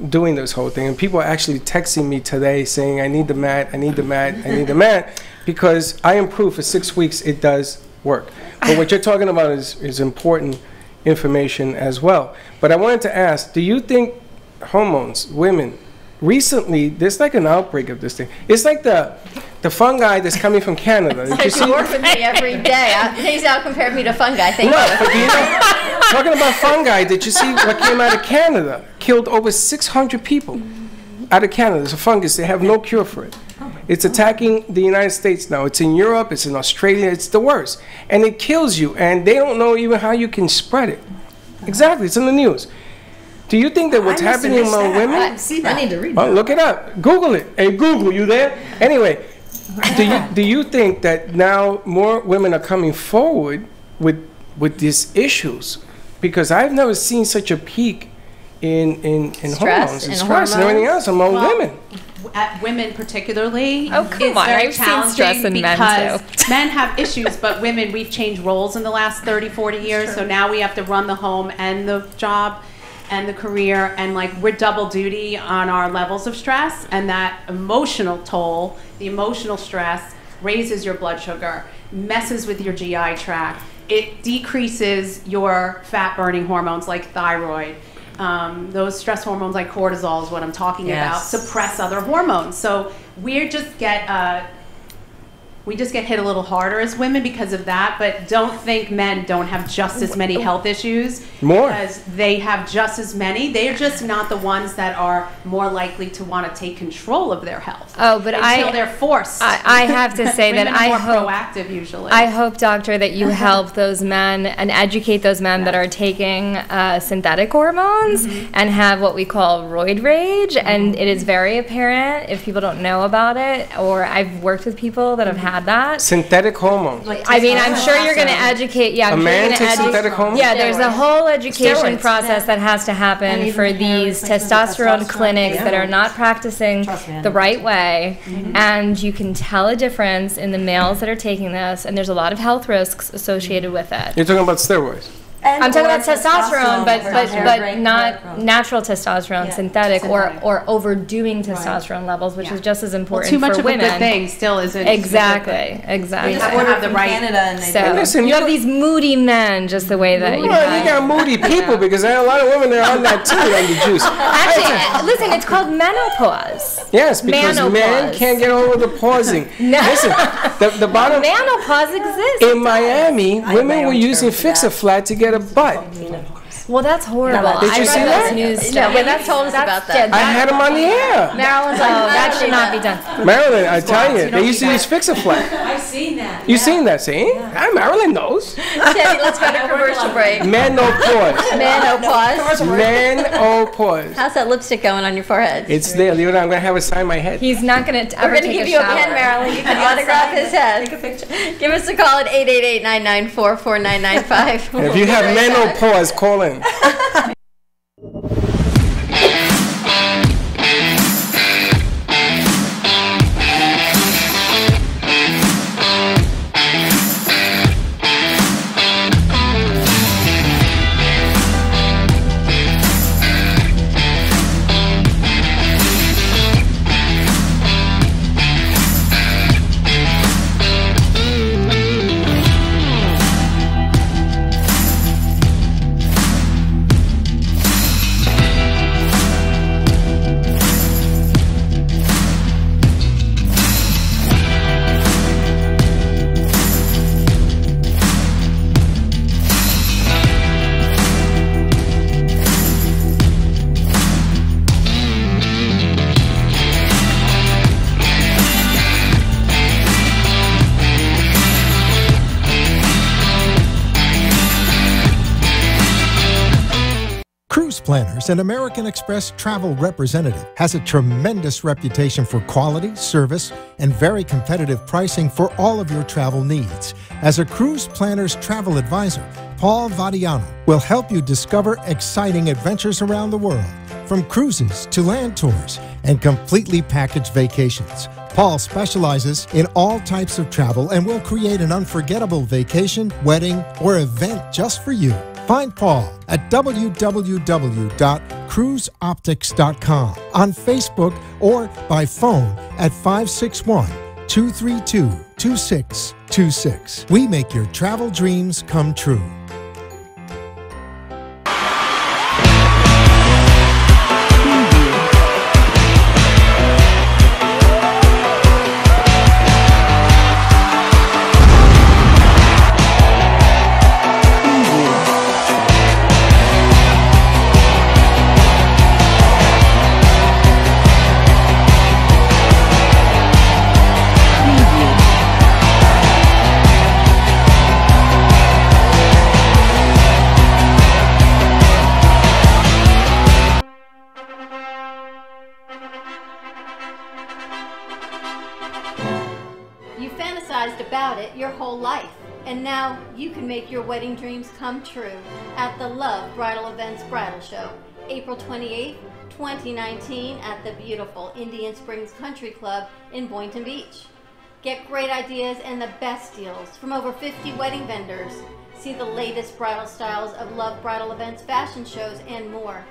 doing this whole thing. And people are actually texting me today saying, I need the mat, I need the mat, I need the mat, because I improved for 6 weeks. It does work. But what you're talking about is important information as well. But I wanted to ask, do you think hormones, women, recently, there's like an outbreak of this thing. It's like the fungi that's coming from Canada. Did you see? You work with me every day. He's now compared me to fungi. Thank you. But do you know, talking about fungi, did you see what came out of Canada? Killed over 600 people out of Canada. It's a fungus. They have no cure for it. It's attacking the United States now. It's in Europe. It's in Australia. It's the worst. And it kills you. And they don't know even how you can spread it. Exactly. It's in the news. Do you think that what's happening among women? I need to read that. Well, look it up. Google it. Hey, Google, you there? Anyway, do you think that now more women are coming forward with these issues? Because I've never seen such a peak in hormones and stress and everything else among women. At women particularly, oh come it's on! very I've seen stress in men because too. Men have issues, but women, we've changed roles in the last 30, 40 years. So now we have to run the home and the job and the career, and like we're double duty on our levels of stress, and that emotional toll, the emotional stress raises your blood sugar, messes with your GI tract. It decreases your fat burning hormones like thyroid. Those stress hormones like cortisol is what I'm talking about, suppress other hormones. So we just get hit a little harder as women because of that, but don't think men don't have just as many health issues. More. Because they have just as many. They're just not the ones that are more likely to want to take control of their health. Oh, but until they're forced. I have to say that I hope proactive usually. I hope, doctor, that you help those men and educate those men that are taking synthetic hormones and have what we call roid rage. And it is very apparent if people don't know about it, or I've worked with people that have had that. Synthetic hormones. I mean, I'm sure you're going to educate. Yeah, I'm a sure man you're takes going to synthetic hormones? Yeah, there's a whole education Steroids. process that has to happen for these testosterone clinics that are not practicing the right way. And you can tell a difference in the males that are taking this, and there's a lot of health risks associated with it. You're talking about steroids. I'm talking about testosterone, but not natural testosterone, synthetic, or overdoing testosterone levels, which is just as important too much for of women. a good thing still isn't. Exactly. You have to have the right. So Listen, you have these moody men, just the way that you Well, have. you got moody people because there are a lot of women that are on that too, on the juice. Actually, listen, it's called menopause. Yes, because men Menopause. can't get over the pausing. No. Listen, the bottom Menopause exists. in Miami, women were using Fix-A-Flat to get a butt. Well, that's horrible. Did you see that? News No, but that's told us about that. I had him on the air. Marilyn's like, that should not be done. Marilyn, I tell you, they used to use Fix-A-Flat. I've seen that. You seen that, see? Marilyn knows. Teddy, let's go to commercial break. Menopause. Menopause. Menopause. How's that lipstick going on your forehead? It's there. Leave it on. I'm going to have it sign my head. He's not going to ever We're going to give you a pen, Marilyn. You can autograph his head. Take a picture. Give us a call at 888-994-4995. And if you have menopause, call in. Cruise Planners, an American Express travel representative, has a tremendous reputation for quality, service, and very competitive pricing for all of your travel needs. As a Cruise Planners travel advisor, Paul Vadiano will help you discover exciting adventures around the world, from cruises to land tours and completely packaged vacations. Paul specializes in all types of travel and will create an unforgettable vacation, wedding, or event just for you. Find Paul at www.cruiseoptics.com, on Facebook, or by phone at 561-232-2626. We make your travel dreams come true. You fantasized about it your whole life, and now you can make your wedding dreams come true at the Love Bridal Events Bridal Show, April 28th, 2019 at the beautiful Indian Springs Country Club in Boynton Beach. Get great ideas and the best deals from over 50 wedding vendors. See the latest bridal styles of Love Bridal Events fashion shows and more.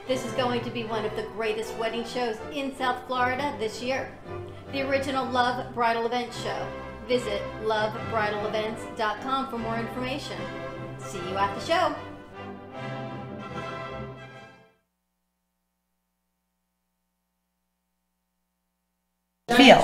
This is going to be one of the greatest wedding shows in South Florida this year. The original Love Bridal Events show. Visit lovebridalevents.com for more information. See you at the show. Feel.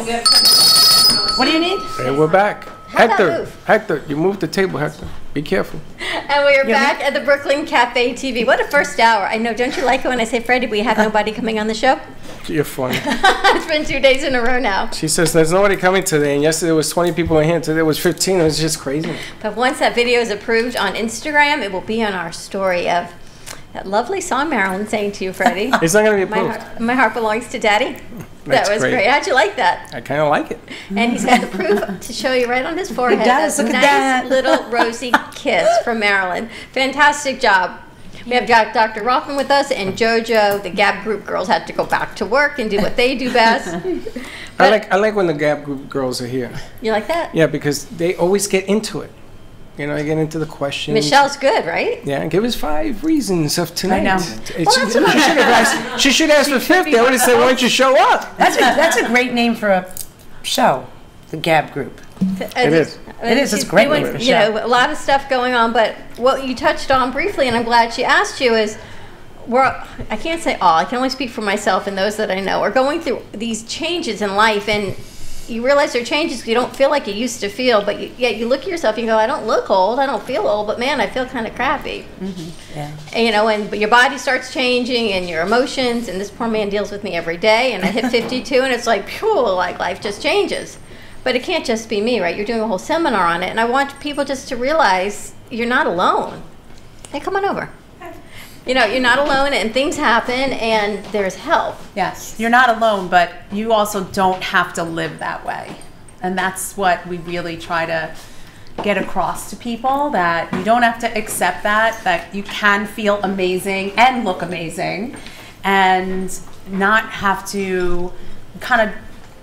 What do you need? Hey, we're back. How'd that Hector, move? Hector, you moved the table, Hector. Be careful. And we are back at the Brooklyn Cafe TV. What a first hour. I know, don't you like it when I say, Freddie, we have nobody coming on the show? You're funny. It's been 2 days in a row now. She says there's nobody coming today, and yesterday was 20 people in here. Today was 15. It was just crazy. But once that video is approved on Instagram, it will be on our story of that lovely song Marilyn sang to you, Freddie. It's not going to be approved. My heart belongs to Daddy. That's that was great. How'd you like that? I kind of like it. And he's got the proof to show you right on his forehead. He does. That Look nice at that. little rosy kiss from Marilyn. Fantastic job. We have got Dr. Rothman with us, and JoJo. The Gab Group girls had to go back to work and do what they do best. I like when the Gap Group girls are here. You like that? Yeah, because they always get into it. You know, they get into the questions. Michelle's good, right? Yeah, give us 5 reasons of tonight. I know. She should ask for 50. I would have said, why don't you show up? That's a great name for a show, the Gab Group. It is. It is. It's She's great doing, name for a you show. know, a lot of stuff going on, but what you touched on briefly, and I'm glad she asked you, is I can't say all, I can only speak for myself and those that I know, are going through these changes in life, and you realize there are changes because you don't feel like you used to feel, but yet you look at yourself and you go, I don't look old, I don't feel old, but man, I feel kind of crappy. Yeah. And, you know, but your body starts changing and your emotions, and this poor man deals with me every day, and I hit 52 and it's like, phew, like life just changes. But it can't just be me, right? You're doing a whole seminar on it, and I want people just to realize you're not alone. Hey, come on over. You know, you're not alone, and things happen, and there's help. Yes, you're not alone, but you also don't have to live that way. And that's what we really try to get across to people, that you don't have to accept that you can feel amazing and look amazing, and not have to kind of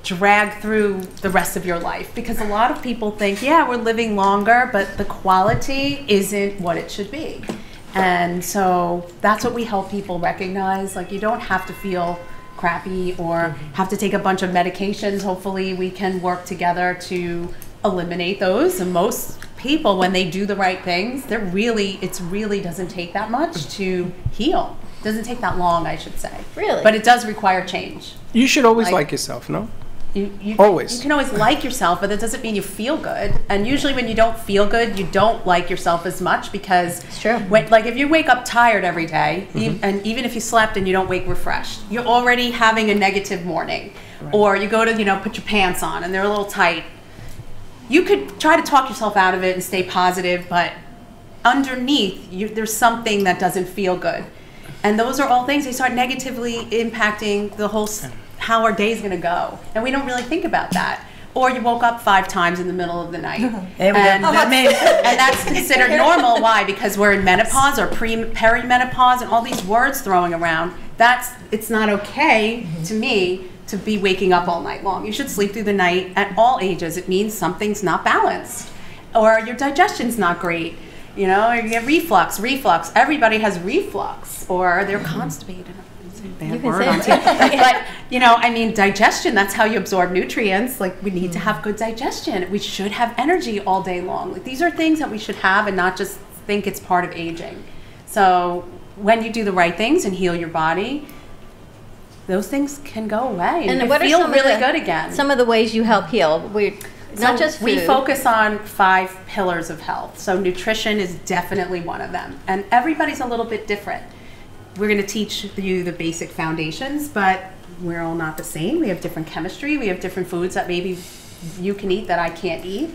drag through the rest of your life. Because a lot of people think, yeah, we're living longer, but the quality isn't what it should be. And so that's what we help people recognize. Like, you don't have to feel crappy or have to take a bunch of medications. Hopefully we can work together to eliminate those. And most people, when they do the right things, it really doesn't take that much to heal. It doesn't take that long, I should say. Really? But it does require change. You should always like yourself, no? Always. You can always like yourself, but that doesn't mean you feel good. And usually when you don't feel good, you don't like yourself as much, because it's true. Like if you wake up tired every day, and even if you slept and you don't wake refreshed, you're already having a negative morning. Right. Or you go to, you know, put your pants on and they're a little tight. You could try to talk yourself out of it and stay positive, but underneath, there's something that doesn't feel good. And those are all things, they start negatively impacting the whole how our day's going to go, and we don't really think about that. Or you woke up 5 times in the middle of the night, and that's considered normal. Why? Because we're in menopause or perimenopause, and all these words throwing around. It's not okay to me to be waking up all night long. You should sleep through the night at all ages. It means something's not balanced, or your digestion's not great. You know, or you get reflux. Everybody has reflux, or they're constipated. Bad word on TV. But, you know, I mean, digestion, that's how you absorb nutrients. Like, we need to have good digestion. We should have energy all day long. Like, these are things that we should have and not just think it's part of aging. So when you do the right things and heal your body, those things can go away. And what feel really good again. Some of the ways you help heal. Not just food. We focus on 5 pillars of health. So nutrition is definitely one of them. And everybody's a little bit different. We're going to teach you the basic foundations, but we're all not the same. We have different chemistry. We have different foods that maybe you can eat that I can't eat.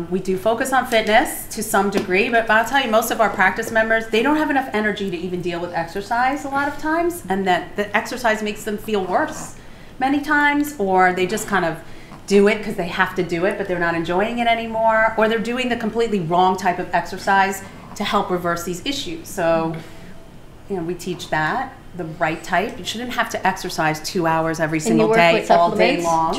We do focus on fitness to some degree, but I'll tell you, most of our practice members, they don't have enough energy to even deal with exercise a lot of times, and that the exercise makes them feel worse many times, or they just kind of do it because they have to do it, but they're not enjoying it anymore, or they're doing the completely wrong type of exercise to help reverse these issues. So, you know, we teach that, the right type. You shouldn't have to exercise 2 hours every single day, all day long,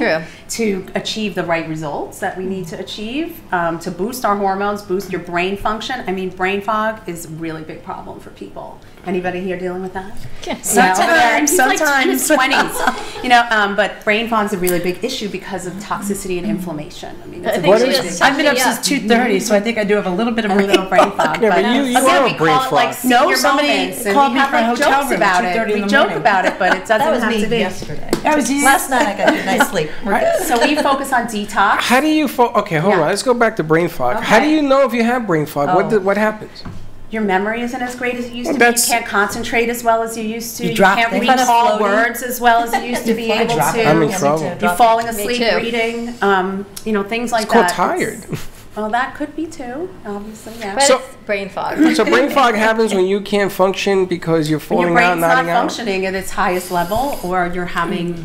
to achieve the right results that we need to achieve, to boost our hormones, boost your brain function. I mean, brain fog is a really big problem for people. Anybody here dealing with that? Yes. Sometimes. Like in his 20s. You know, but brain fog is a really big issue because of toxicity and inflammation. I mean, it's I've been up since 2:30, so I think I do have a little bit of a little brain fog. Yeah, but you are a brain fog. Like somebody called me from a hotel room about it. We joke about it, but it doesn't have to be. Yesterday. Last night I got a nice sleep. So we focus on detox. How do you okay, hold on. Let's go back to brain fog. Okay. How do you know if you have brain fog? What happens? Your memory isn't as great as it used to be. You can't concentrate as well as you used to. You can't recall words as well as you used to be able to. I'm in trouble. You're falling asleep reading, you know, things like that. It's called tired. Well, that could be too, obviously, yeah. But it's brain fog. So brain fog happens when you can't function because you're falling out, nodding out? Your brain's not functioning at its highest level, or you're having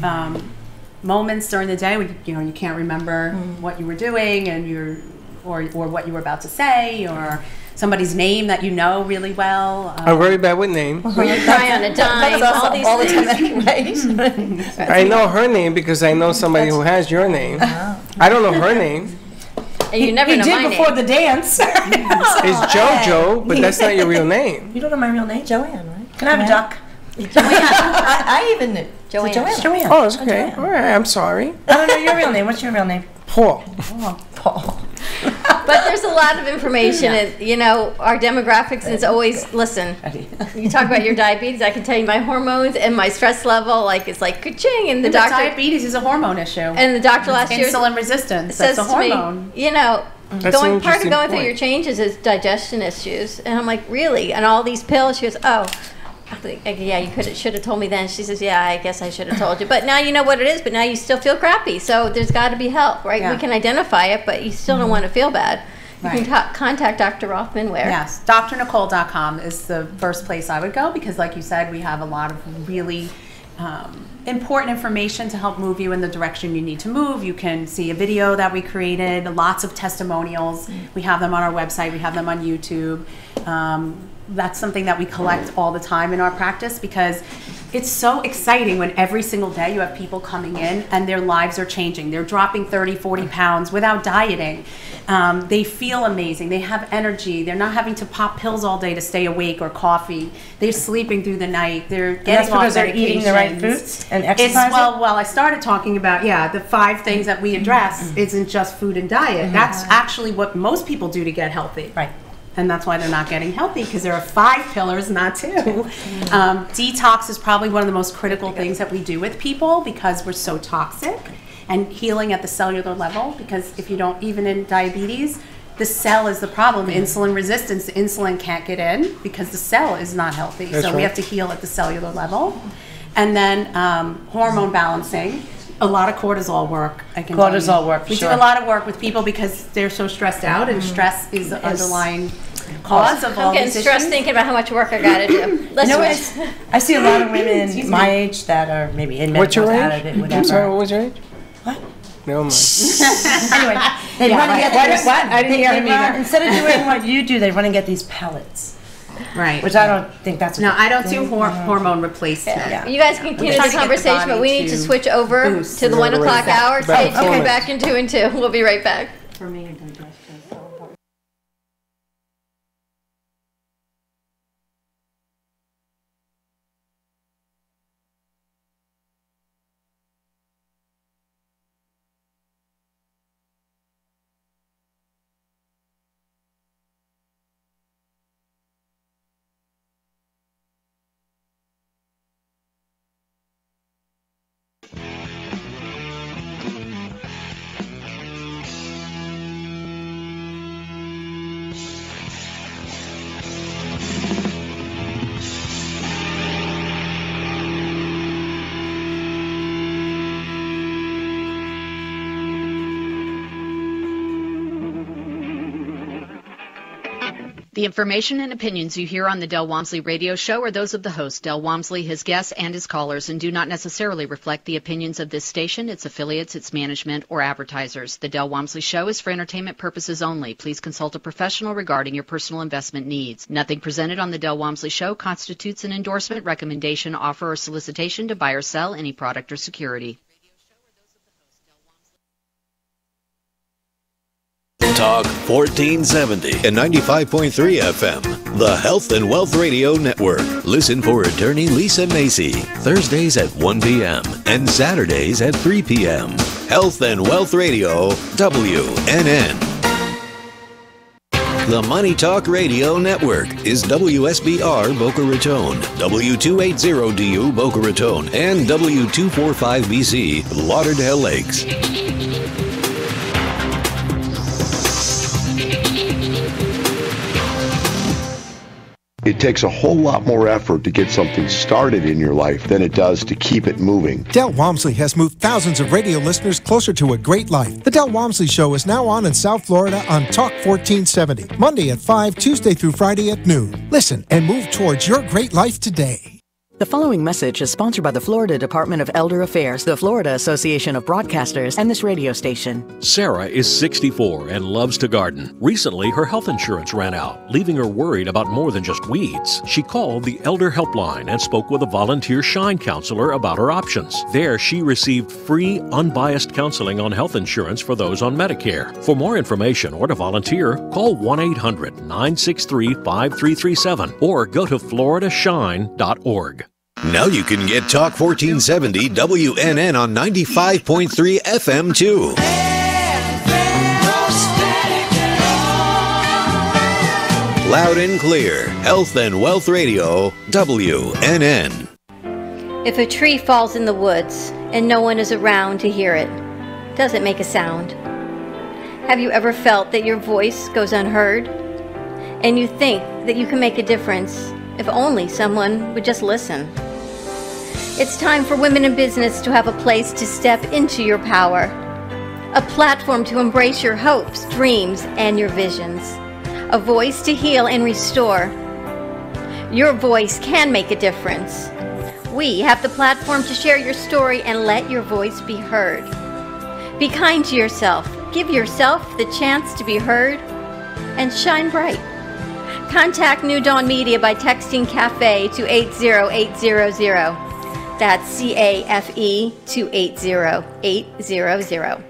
moments during the day when you can't remember what you were doing, and or what you were about to say, or somebody's name that you know really well. I'm very bad with names. Or you cry on a dime. all the time anyways. I know her name because I know somebody who has your name. I don't know her name. And you never know my name. He did before the dance. It's JoJo, but that's not your real name. You don't know my real name? Joanne, right? Can I have a duck? Joanne. I even knew. Joanne. Joanne. Oh, it's okay. All right, I'm sorry. I don't know your real name. What's your real name? Paul. Paul. But there's a lot of information, and you know, our demographics is always, listen, you talk about your diabetes, I can tell you my hormones and my stress level, like it's like ka-ching, and the doctor. Diabetes is a hormone issue. And the doctor last year. Insulin resistance, says that's a hormone. To me, you know, That's part of interesting going through point. your changes is digestion issues. And I'm like, really? And all these pills? She goes, oh. I'm like, yeah, you should have told me then. She says, yeah, I guess I should have told you. But now you know what it is, but now you still feel crappy. So there's got to be help, right? Yeah. We can identify it, but you still don't want to feel bad. You Right. can contact Dr. Rothman where? Yes, drnicole.com is the first place I would go because, like you said, we have a lot of really important information to help move you in the direction you need to move. You can see a video that we created, lots of testimonials. We have them on our website, we have them on YouTube. That's something that we collect all the time in our practice because it's so exciting when every single day you have people coming in and their lives are changing. They're dropping 30, 40 pounds without dieting. They feel amazing. They have energy. They're not having to pop pills all day to stay awake or coffee. They're sleeping through the night. They're getting off because they're eating the right medications. foods and exercising? Well, I started talking about, the 5 things that we address isn't just food and diet. That's actually what most people do to get healthy. Right. And that's why they're not getting healthy, because there are 5 pillars, not 2. Detox is probably one of the most critical things that we do with people because we're so toxic, and healing at the cellular level, because if you don't, even in diabetes, the cell is the problem. Insulin resistance, the insulin can't get in because the cell is not healthy. That's so we right. have to heal at the cellular level. And then hormone balancing. A lot of cortisol work, I can tell you. Cortisol work, for We sure. do a lot of work with people because they're so stressed out, and stress is the underlying cause of all I'm getting these stressed issues. thinking about how much work I got to do. Let's You know switch. what? I see a lot of women my age that are maybe in What's your menopause, out age? of it, I'm whatever. sorry, what was your age? What? Never mind. Anyway, they run and get these, what? I didn't hear him either. instead of doing what you do, they run and get these pellets. Right. Which I don't think that's a No, good I don't do thing. hormone replacement. Yeah. You guys can continue trying the to get the conversation, but we body need to to switch over boost to the 1 o'clock hour. Stay Better tuned performance. back in 2 and 2. We'll be right back. For me, The information and opinions you hear on the Del Walmsley radio show are those of the host, Del Walmsley, his guests, and his callers, and do not necessarily reflect the opinions of this station, its affiliates, its management, or advertisers. The Del Walmsley show is for entertainment purposes only. Please consult a professional regarding your personal investment needs. Nothing presented on the Del Walmsley show constitutes an endorsement, recommendation, offer, or solicitation to buy or sell any product or security. Talk 1470 and 95.3 FM, the Health and Wealth Radio Network. Listen for attorney Lisa Macy, Thursdays at 1 p.m. and Saturdays at 3 p.m. Health and Wealth Radio, WNN. The Money Talk Radio Network is WSBR Boca Raton, W280DU Boca Raton, and W245BC Lauderdale Lakes. It takes a whole lot more effort to get something started in your life than it does to keep it moving. Del Walmsley has moved thousands of radio listeners closer to a great life. The Del Walmsley Show is now on in South Florida on Talk 1470, Monday at 5, Tuesday through Friday at noon. Listen and move towards your great life today. The following message is sponsored by the Florida Department of Elder Affairs, the Florida Association of Broadcasters, and this radio station. Sarah is 64 and loves to garden. Recently, her health insurance ran out, leaving her worried about more than just weeds. She called the Elder Helpline and spoke with a volunteer Shine counselor about her options. There, she received free, unbiased counseling on health insurance for those on Medicare. For more information or to volunteer, call 1-800-963-5337 or go to floridashine.org. Now you can get Talk 1470 WNN on 95.3 FM too. Loud and clear. Health and Wealth Radio, WNN. If a tree falls in the woods and no one is around to hear it, does it make a sound? Have you ever felt that your voice goes unheard? And you think that you can make a difference if only someone would just listen? It's time for women in business to have a place to step into your power, a platform to embrace your hopes, dreams, and your visions, a voice to heal and restore. Your voice can make a difference. We have the platform to share your story and let your voice be heard. Be kind to yourself. Give yourself the chance to be heard and shine bright. Contact New Dawn Media by texting CAFE to 80800. That's CAFE to 80800.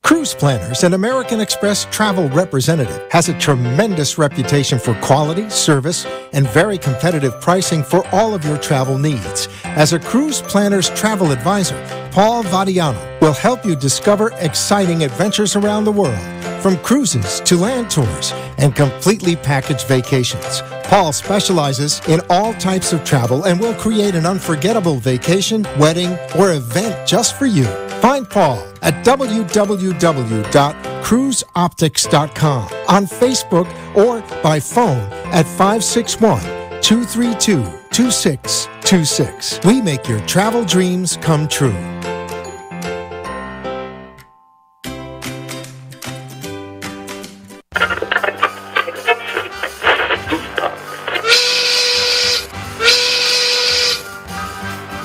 Cruise Planners, an American Express travel representative, has a tremendous reputation for quality, service, and very competitive pricing for all of your travel needs. As a Cruise Planners travel advisor, Paul Vadiano will help you discover exciting adventures around the world, from cruises to land tours and completely packaged vacations. Paul specializes in all types of travel and will create an unforgettable vacation, wedding, or event just for you. Find Paul at www.cruiseoptics.com, on Facebook, or by phone at 561-232-2626. We make your travel dreams come true.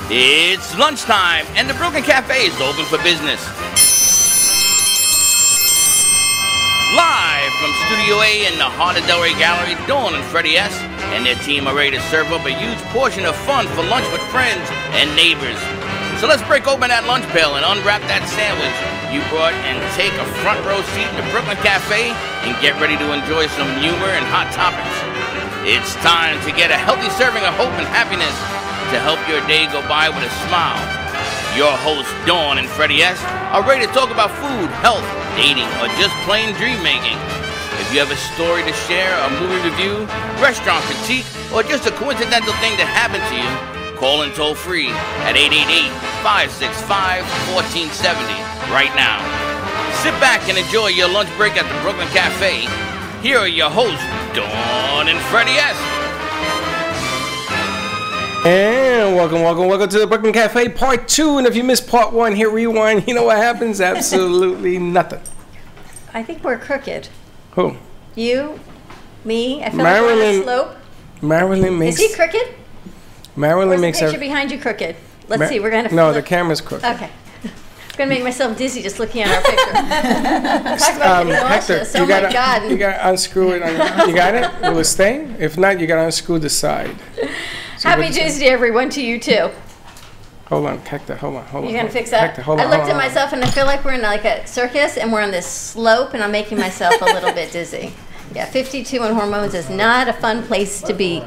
It's lunchtime, and the Brooklyn Cafe is open for business. Live from Studio A in the heart of Delray Gallery, Dawn and Freddie S. and their team are ready to serve up a huge portion of fun for lunch with friends and neighbors. So let's break open that lunch pail and unwrap that sandwich you brought and take a front row seat in the Brooklyn Cafe and get ready to enjoy some humor and hot topics. It's time to get a healthy serving of hope and happiness to help your day go by with a smile. Your hosts, Dawn and Freddie S., are ready to talk about food, health, dating, or just plain dream making. If you have a story to share, a movie review, restaurant critique, or just a coincidental thing that happened to you, call in toll free at 888-565-1470 right now. Sit back and enjoy your lunch break at the Brooklyn Cafe. Here are your hosts, Dawn and Freddie S. And welcome to the Brooklyn Cafe Part 2. And if you missed Part 1, hit rewind. You know what happens? Absolutely nothing. I think we're crooked. Who? You, me. I feel like we're on a slope. Marilyn makes. Is he crooked? Marilyn makes. The picture behind you crooked. Let's see. We're gonna. No, the camera's crooked. Okay. I'm gonna make myself dizzy just looking at our picture. Talk about getting nauseous. Hector, my God. You gotta unscrew it. You got it? Will it stay? If not, you gotta unscrew the side. So Happy Tuesday, everyone, to you too. Hold on, Hector. Hold on. You're gonna fix that? Hector, hold on. I looked at myself and I feel like we're in like a circus and we're on this slope and I'm making myself a little bit dizzy. Yeah, 52 and hormones is not a fun place to be.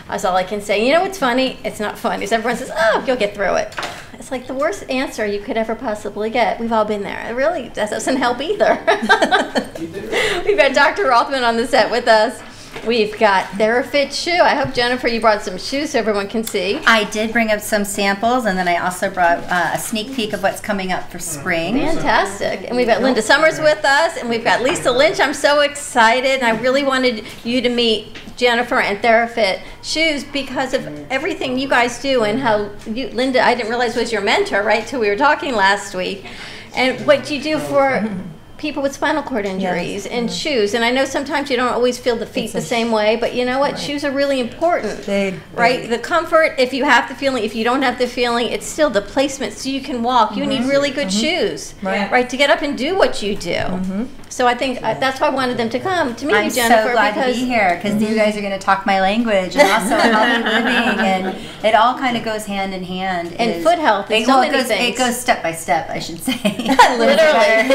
That's all I can say. You know what's funny? It's not funny. Because everyone says, "Oh, you'll get through it." It's like the worst answer you could ever possibly get. We've all been there. It really doesn't help either. We've got Dr. Rothman on the set with us. We've got TheraFit shoe. I hope, Jennifer, you brought some shoes so everyone can see. I did bring up some samples, and then I also brought a sneak peek of what's coming up for spring. Fantastic. And we've got Linda Summers with us, and we've got Lisa Lynch. I'm so excited, and I really wanted you to meet Jennifer and TheraFit shoes because of everything you guys do and how you, Linda, I didn't realize was your mentor, right, till we were talking last week, and what you do for people with spinal cord injuries and shoes. And I know sometimes you don't always feel the feet the same way, but you know what? Shoes are really important, right? The comfort, if you have the feeling, if you don't have the feeling, it's still the placement so you can walk. You need really good shoes, right, to get up and do what you do. So I think that's why I wanted them to come to meet you, Jennifer. I'm so glad to be here because you guys are going to talk my language and also healthy living, and it all kind of goes hand in hand. And foot health and so many things. It goes step by step, I should say. Literally.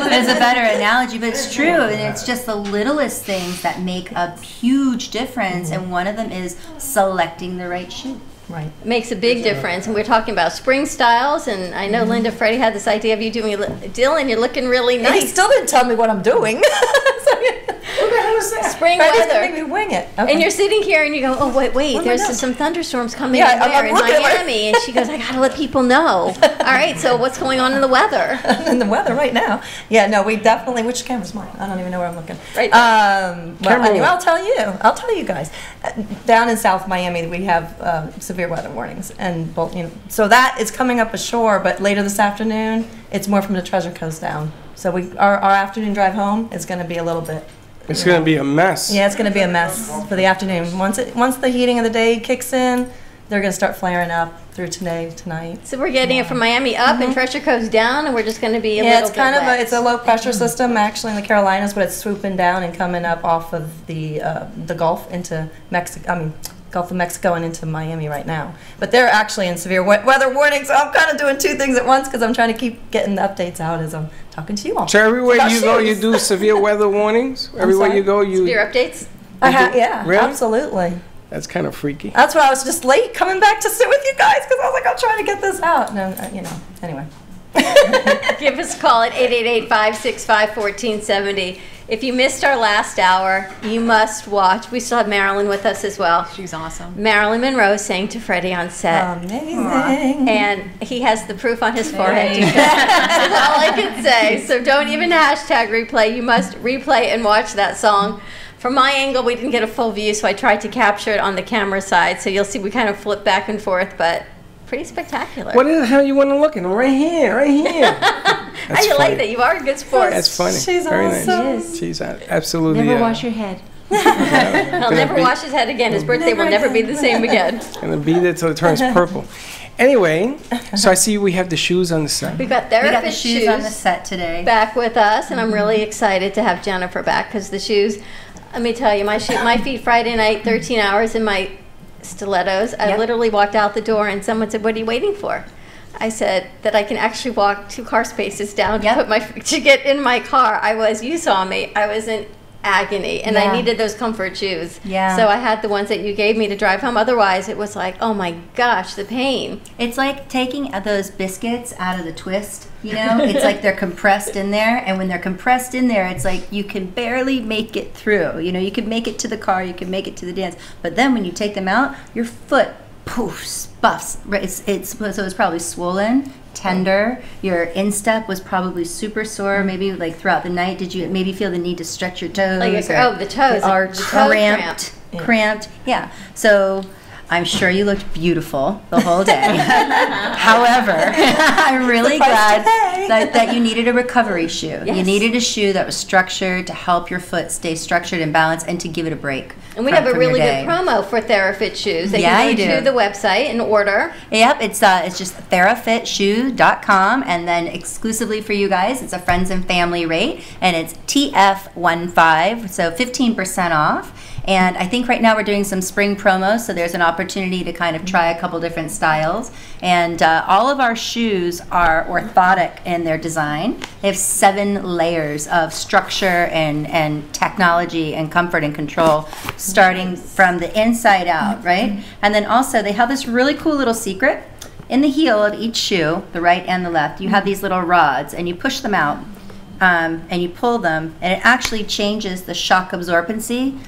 There's a better analogy, but it's true, and it's just the littlest things that make a huge difference, and one of them is selecting the right shoe. Right. Makes a big difference. And we're talking about spring styles, and I know Linda, Freddie had this idea of you doing Dylan, you're looking really nice. He still didn't tell me what I'm doing. Who the hell is that? Spring Freddie's weather. gonna make me wing it. Okay. And you're sitting here and you go, oh, wait, there's some thunderstorms coming in there in Miami. And she goes, I gotta let people know. All right, so what's going on in the weather? In the weather right now. Yeah, no, we definitely, which camera's mine? I don't even know where I'm looking. Right. Well, anyway, I'll tell you guys. Down in South Miami, we have severe weather warnings. And so that is coming up ashore, but later this afternoon, it's more from the Treasure Coast down. So our afternoon drive home is gonna be a little bit. It's going to be a mess. Yeah, it's going to be a mess for the afternoon. Once the heating of the day kicks in, they're going to start flaring up through tonight. So we're getting it from Miami up and Treasure Coast down, and we're just going to be a little bit wet. It's a low pressure system actually in the Carolinas, but it's swooping down and coming up off of the Gulf into Mexico. Gulf of Mexico and into Miami right now. But they're actually in severe weather warning, so I'm kind of doing two things at once because I'm trying to keep getting the updates out as I'm talking to you all. So everywhere you go, you do severe weather warnings? Everywhere you go, you... Severe updates? Yeah, really? Absolutely. That's kind of freaky. That's why I was just late coming back to sit with you guys because I was like, I'm trying to get this out. No, anyway. Give us a call at 888-565-1470. If you missed our last hour, you must watch. We still have Marilyn with us as well. She's awesome. Marilyn Monroe sang to Freddie on set. Amazing. And he has the proof on his forehead. That's all I can say. So don't even hashtag replay. You must replay and watch that song. From my angle, we didn't get a full view, so I tried to capture it on the camera side. So you'll see we kind of flip back and forth, but pretty spectacular. What the hell you want to look at? Right here. How you like that? You are a good sport. That's funny. She's very awesome. Nice. She's absolutely. Never wash your head. He'll never wash his head again. His birthday will never be the same again. Gonna be there till it turns purple. Anyway, so I see we have the shoes on the set. We've got therapist the shoes on the set today. Back with us, and I'm really excited to have Jennifer back because the shoes. Let me tell you, my feet Friday night, 13 hours in my stilettos. I literally walked out the door and someone said, "What are you waiting for?" I said that I can actually walk 2 car spaces down to get in my car. You saw me. I was in agony, and I needed those comfort shoes. Yeah. So I had the ones that you gave me to drive home. Otherwise, it was like, oh my gosh, the pain. It's like taking those biscuits out of the twist. It's like they're compressed in there, and when they're compressed in there, it's like you can barely make it through. You can make it to the car, you can make it to the dance, but then when you take them out, your foot poofs, buffs. So it's probably swollen, tender. Your instep was probably super sore. Maybe like throughout the night, did you maybe feel the need to stretch your toes? The toes. Or the toe cramped. Yeah. So I'm sure you looked beautiful the whole day. However, I'm really glad that you needed a recovery shoe. Yes. You needed a shoe that was structured to help your foot stay structured and balanced and to give it a break. And we have a really good promo for TheraFit shoes. They can go to the website and order. Yep, it's just therafitshoe.com, and then exclusively for you guys, it's a friends and family rate, and it's TF15, so 15% off. And I think right now we're doing some spring promos, so there's an opportunity to kind of try a couple different styles. And all of our shoes are orthotic in their design. They have 7 layers of structure and technology and comfort and control, starting from the inside out, right? And then also they have this really cool little secret. In the heel of each shoe, the right and the left, you have these little rods, and you push them out. And you pull them, and it actually changes the shock absorbency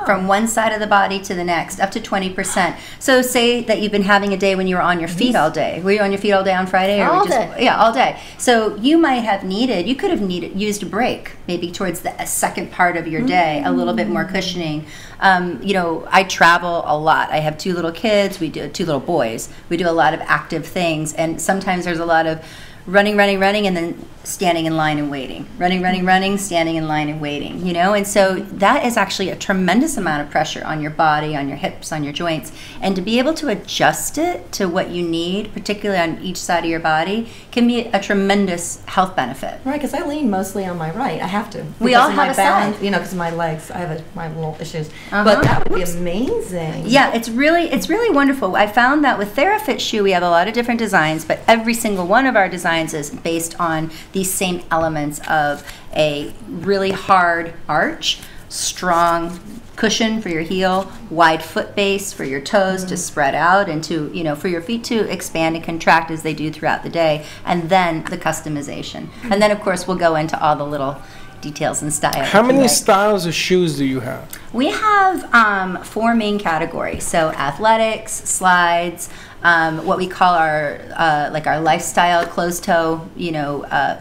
from one side of the body to the next, up to 20%. So say that you've been having a day when you were on your feet all day. Were you on your feet all day on Friday? Or all day. Yeah, all day. So you could have used a break, maybe towards the second part of your day, a little bit more cushioning. I travel a lot. I have 2 little kids. We do 2 little boys. We do a lot of active things, and sometimes there's a lot of running, and then standing in line and waiting. Running, standing in line and waiting, And so that is actually a tremendous amount of pressure on your body, on your hips, on your joints. And to be able to adjust it to what you need, particularly on each side of your body, can be a tremendous health benefit. Right, because I lean mostly on my right. I have to. We all have a side. Because of my legs. I have my little issues. But that would be amazing. Yeah, it's really wonderful. I found that with TheraFit shoe, we have a lot of different designs, but every single one of our designs is based on these same elements of a really hard arch, strong cushion for your heel, wide foot base for your toes to spread out and to, for your feet to expand and contract as they do throughout the day, and then the customization. And then, of course, we'll go into all the little details and styles. How many styles of shoes do you have? We have 4 main categories. So athletics, slides, what we call our our lifestyle closed toe,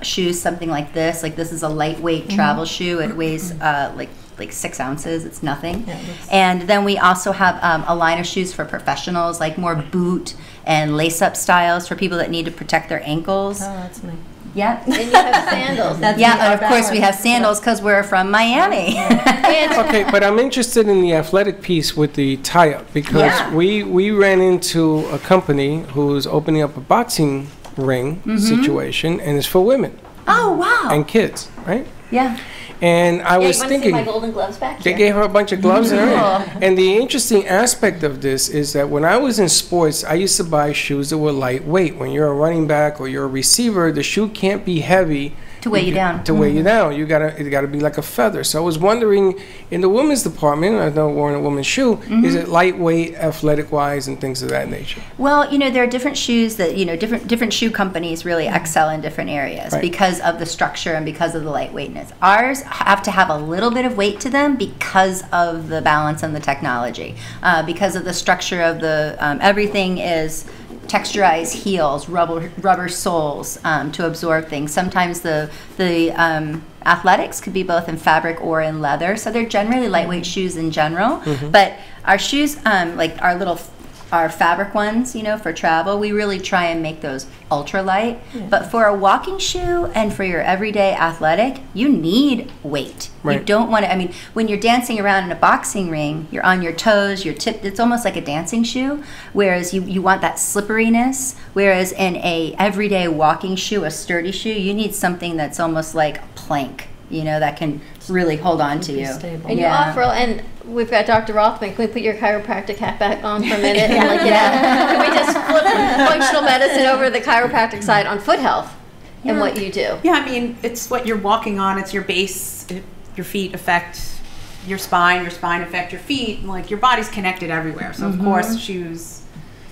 shoes, something like this. Like this is a lightweight travel shoe. It weighs like 6 ounces. It's nothing. Yeah, and then we also have a line of shoes for professionals, like more boot and lace-up styles for people that need to protect their ankles. Oh, that's nice. Yeah. And you have sandals. And of course we have sandals because we're from Miami. Okay, but I'm interested in the athletic piece with the tie-up because we ran into a company who's opening up a boxing ring situation, and it's for women. Oh, wow. And kids, right? Yeah. And I was you want thinking, to see my golden gloves back they here? gave her a bunch of gloves and everything. And the interesting aspect of this is that when I was in sports, I used to buy shoes that were lightweight. When you're a running back or you're a receiver, the shoe can't be heavy to weigh you down. To weigh you down, it gotta be like a feather. So I was wondering, in the women's department, I've never worn a woman's shoe. Is it lightweight, athletic-wise, and things of that nature? Well, there are different shoes that different shoe companies really excel in different areas because of the structure and because of the lightweightness. Ours have to have a little bit of weight to them because of the balance and the technology, because of the structure of the everything is texturized heels, rubber soles to absorb things. Sometimes the athletics could be both in fabric or in leather, so they're generally lightweight shoes in general. But our shoes, like our fabric ones, for travel, we really try and make those ultra light. But for a walking shoe and for your everyday athletic, you need weight. You don't want to, when you're dancing around in a boxing ring, you're on your toes, your tip, it's almost like a dancing shoe, whereas you want that slipperiness, whereas in a everyday walking shoe, a sturdy shoe, you need something that's almost like a plank, that can really hold on to you. And you offer, and we've got Dr. Rothman. Can we put your chiropractic hat back on for a minute? Can we just flip functional medicine over to the chiropractic side on foot health and what you do? Yeah, it's what you're walking on. It's your base. Your feet affect your spine affect your feet. Like your body's connected everywhere. So of course shoes.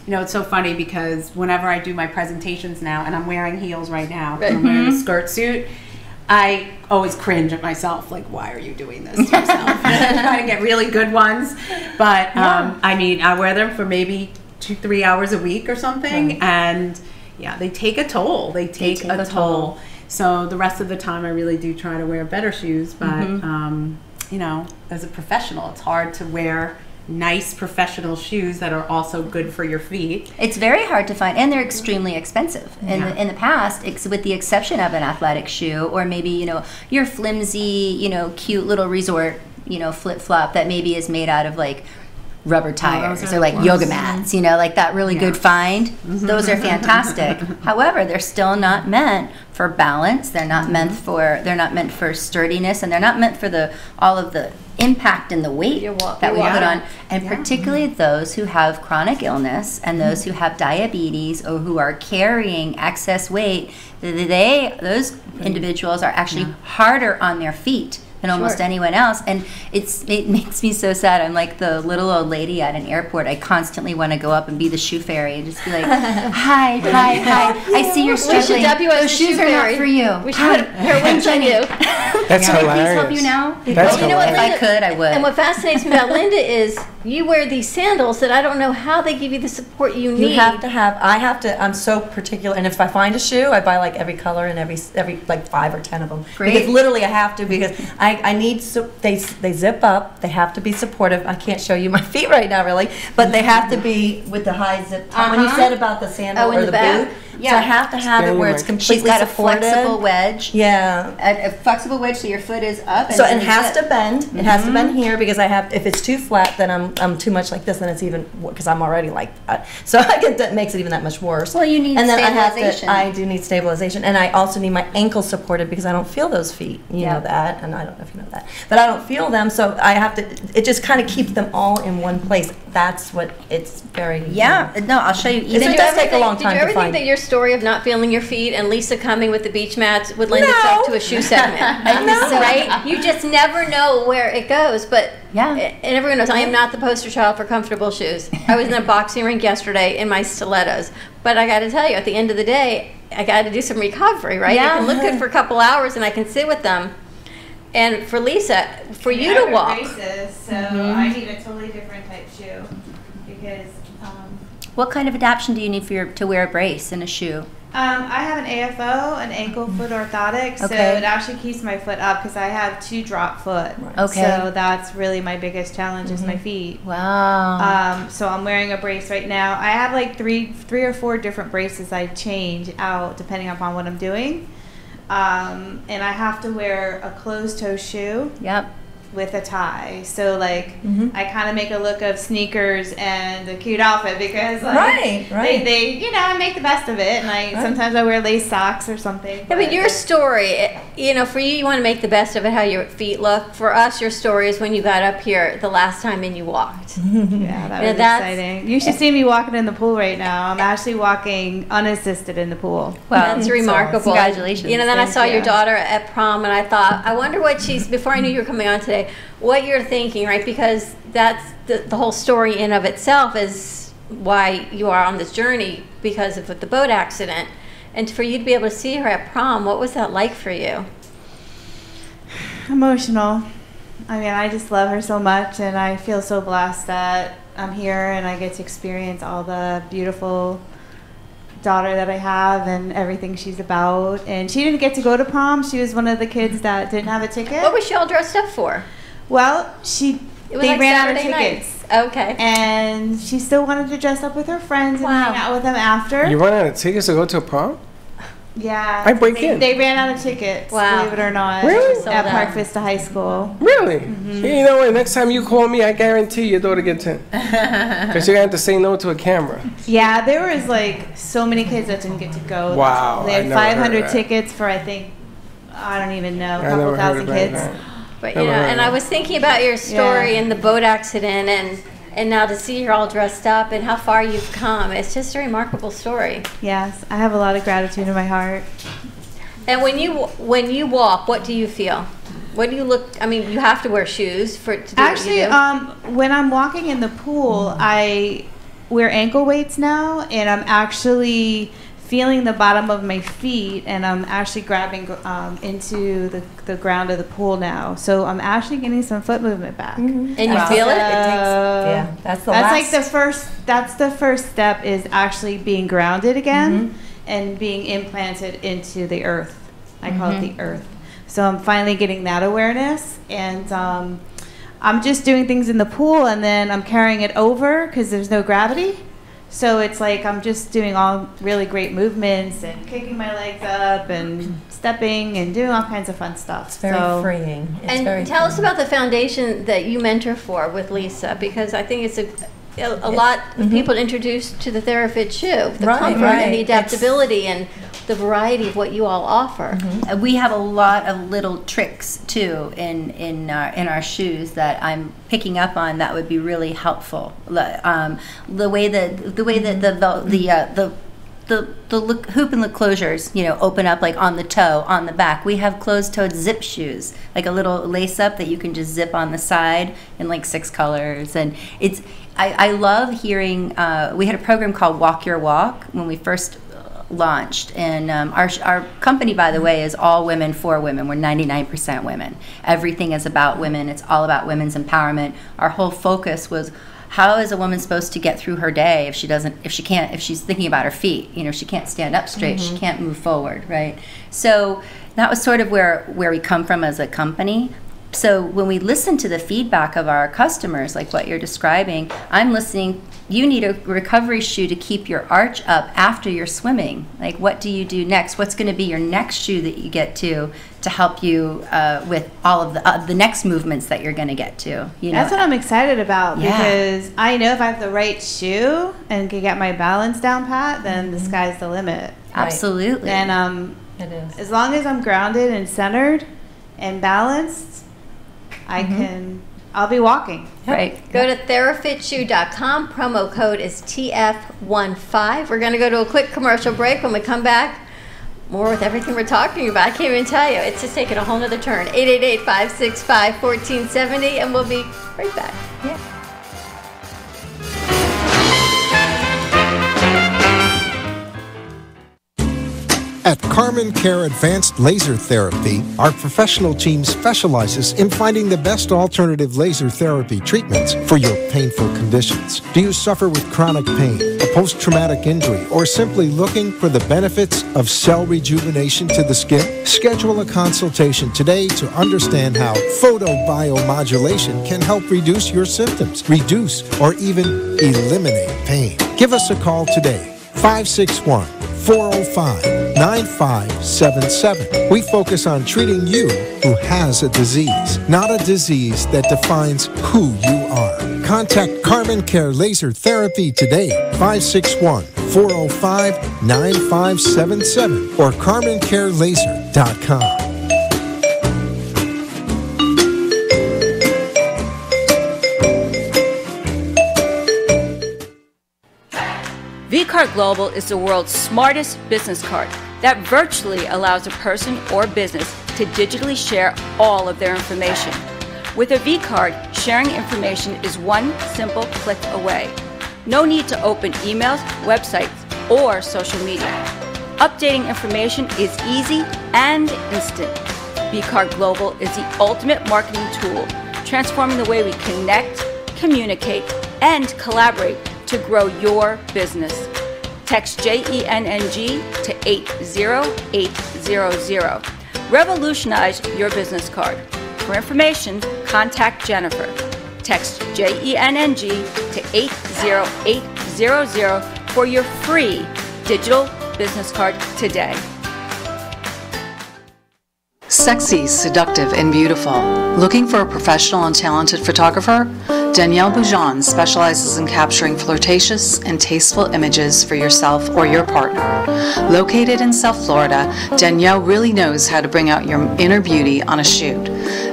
It's so funny because whenever I do my presentations now, and I'm wearing heels right now, I'm wearing a skirt suit, I always cringe at myself, like, why are you doing this to yourself? I'm trying to get really good ones. But, I wear them for maybe 2-3 hours a week or something. And, they take a toll. They take a toll. So the rest of the time, I really do try to wear better shoes. But, as a professional, it's hard to wear nice professional shoes that are also good for your feet. It's very hard to find, and they're extremely expensive. In the past, with the exception of an athletic shoe, or maybe your flimsy, cute little resort, flip flop that maybe is made out of like rubber tires or like yoga mats, like that really good find. Those are fantastic. However, they're still not meant for balance. They're not meant for sturdiness, and they're not meant for all of the impact and the weight that we put on, and particularly those who have chronic illness and those who have diabetes or who are carrying excess weight. Those individuals are actually harder on their feet than almost anyone else, and it makes me so sad. I'm like the little old lady at an airport. I constantly want to go up and be the shoe fairy and just be like, hi, I see you're struggling. Those shoes are not for you. We should put her wings on you. That's hilarious. Please help you now? That's hilarious. If I could, I would. And what fascinates me about Linda is you wear these sandals that I don't know how they give you the support you need. I'm so particular, and if I find a shoe, I buy like every color and every like 5 or 10 of them. Great. Because literally I have to, because I need, they zip up, they have to be supportive. I can't show you my feet right now really, but they have to be with the high zip top. When you said about the sandal or the boot, so I have to have it where it's completely She's got supported. a flexible wedge. Yeah. A flexible wedge so your foot is up. So it has to bend. It has to bend here because if it's too flat, then I'm too much like this, and it's even, because I'm already like that. So that makes it even that much worse. Well, you need stabilization. I do need stabilization, and I also need my ankles supported because I don't feel those feet. You know that, and I don't know if you know that, but I don't feel them, so I have to. It just kind of keeps them all in one place. That's what it's very. Yeah. No, I'll show you. It does take a long time to find. Did you ever think that your story of not feeling your feet and Lisa coming with the beach mats would lend itself to a shoe segment. Right? You just never know where it goes. But and everyone knows I am not the poster child for comfortable shoes. I was in a boxing rink yesterday in my stilettos. But I got to tell you, at the end of the day, I got to do some recovery, right? Yeah. I can look good for a couple hours and I can sit with them. And for Lisa, for you to walk. Braces, so I need a totally different type shoe because. What kind of adaptation do you need to wear a brace in a shoe? I have an AFO, an ankle foot orthotic, so Okay. it actually keeps my foot up because I have 2 drop foot. Okay. So that's really my biggest challenge is my feet. Wow. So I'm wearing a brace right now. I have like three or four different braces I change out depending upon what I'm doing. And I have to wear a closed toe shoe. Yep. With a tie, so like I kind of make a look of sneakers and a cute outfit because like, they I make the best of it, and sometimes I wear lace socks or something. Yeah, but your story, for you want to make the best of it, how your feet look. For us, your story is when you got up here the last time and you walked. Yeah, that was exciting. You should see me walking in the pool right now. I'm actually walking unassisted in the pool. Wow, that's remarkable. Congratulations. Then I saw your daughter at prom, and I thought, I wonder what before I knew you were coming on today, what you're thinking, right? Because that's the whole story in of itself is why you are on this journey because of the boat accident. And for you to be able to see her at prom, what was that like for you? Emotional. I mean, I just love her so much, and I feel so blessed that I'm here and I get to experience all the beautiful daughter that I have and everything she's about. And she didn't get to go to prom. She was one of the kids that didn't have a ticket. What was she all dressed up for? Well, they ran out of Saturday tickets. Okay. And she still wanted to dress up with her friends and hang out with them after. You run out of tickets to go to a prom? Yeah. I break in. They ran out of tickets, believe it or not. Really? At Park Vista High School. Really? You know what? Next time you call me, I guarantee your daughter gets in. Because you're going to have to say no to a camera. Yeah, there was like so many kids that didn't get to go. Wow. They I had never heard 500 of that. tickets for, I think, I don't even know, a I couple never heard thousand about kids. that. But Never heard and of I was thinking about your story and the boat accident, and now to see her all dressed up and how far you've come, it's just a remarkable story. Yes, I have a lot of gratitude in my heart. And when you walk, what do you feel? What do you look? I mean, you have to wear shoes to do Actually, what you do. when I'm walking in the pool, I wear ankle weights now, and I'm actually feeling the bottom of my feet, and I'm actually grabbing into the ground of the pool now. So I'm actually getting some foot movement back. And you feel it? That's like the first. That's the first step is actually being grounded again and being implanted into the earth. I call it the earth. So I'm finally getting that awareness, and I'm just doing things in the pool, and then I'm carrying it over because there's no gravity. So it's like I'm just doing all really great movements and kicking my legs up and stepping and doing all kinds of fun stuff. It's very freeing. It's And very tell us about the foundation that you mentor for with Lisa, because I think it's a lot of people introduced to the TheraFit shoe, the comfort and the adaptability and the variety of what you all offer. We have a lot of little tricks too in our shoes that I'm picking up on that would be really helpful. The way that the hoop and the closures, open up like on the toe, on the back. We have closed-toed zip shoes, like a little lace-up that you can just zip on the side in like 6 colors. And I love hearing, we had a program called Walk Your Walk when we first launched, and our company, by the way, is all women for women. We're 99% women. Everything is about women. It's all about women's empowerment. Our whole focus was, how is a woman supposed to get through her day if she's thinking about her feet? She can't stand up straight. She can't move forward, right? So that was sort of where we come from as a company. So when we listen to the feedback of our customers, like what you're describing, I'm listening. You need a recovery shoe to keep your arch up after you're swimming. Like, what do you do next? What's going to be your next shoe that you get to help you with all of the next movements that you're going to get to? That's what I'm excited about, because I know if I have the right shoe and can get my balance down pat, then the sky's the limit. Absolutely. And it is. As long as I'm grounded and centered and balanced, I can I'll be walking. Right. Go to TherafitShoe.com. Promo code is TF15. We're going to go to a quick commercial break. When we come back, more with everything we're talking about. I can't even tell you. It's just taking a whole nother turn. 888-565-1470, and we'll be right back. Yeah. At Carmen Care Advanced Laser Therapy, our professional team specializes in finding the best alternative laser therapy treatments for your painful conditions. Do you suffer with chronic pain, a post-traumatic injury, or simply looking for the benefits of cell rejuvenation to the skin? Schedule a consultation today to understand how photobiomodulation can help reduce your symptoms, reduce or even eliminate pain. Give us a call today, 561-405-9577. We focus on treating you who has a disease, not a disease that defines who you are. Contact Carmen Care Laser Therapy today, 561-405-9577 or CarmenCareLaser.com. vCard Global is the world's smartest business card that virtually allows a person or business to digitally share all of their information. With a vCard, sharing information is one simple click away. No need to open emails, websites, or social media. Updating information is easy and instant. vCard Global is the ultimate marketing tool, transforming the way we connect, communicate, and collaborate to grow your business. Text JENNG to 80800. Revolutionize your business card. For information, contact Jennifer. Text JENNG to 80800 for your free digital business card today. Sexy, seductive, and beautiful. Looking for a professional and talented photographer? Danielle Boujon specializes in capturing flirtatious and tasteful images for yourself or your partner. Located in South Florida, Danielle really knows how to bring out your inner beauty on a shoot.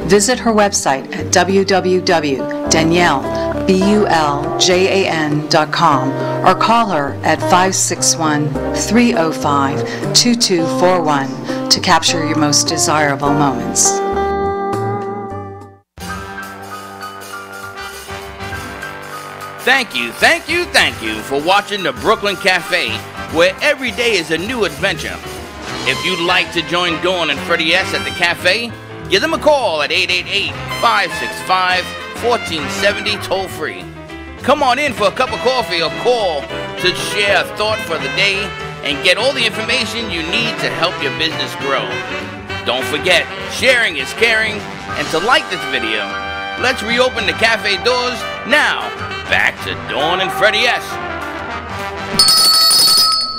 Visit her website at www.daniellebuljan.com or call her at 561-305-2241 to capture your most desirable moments. Thank you for watching the Brooklyn Cafe, where every day is a new adventure. If you'd like to join Dawn and Freddie S. at the cafe, give them a call at 888-565-1470 toll free. Come on in for a cup of coffee or call to share a thought for the day and get all the information you need to help your business grow. Don't forget, sharing is caring, and to like this video, let's reopen the cafe doors now. Back to Dawn and Freddie S.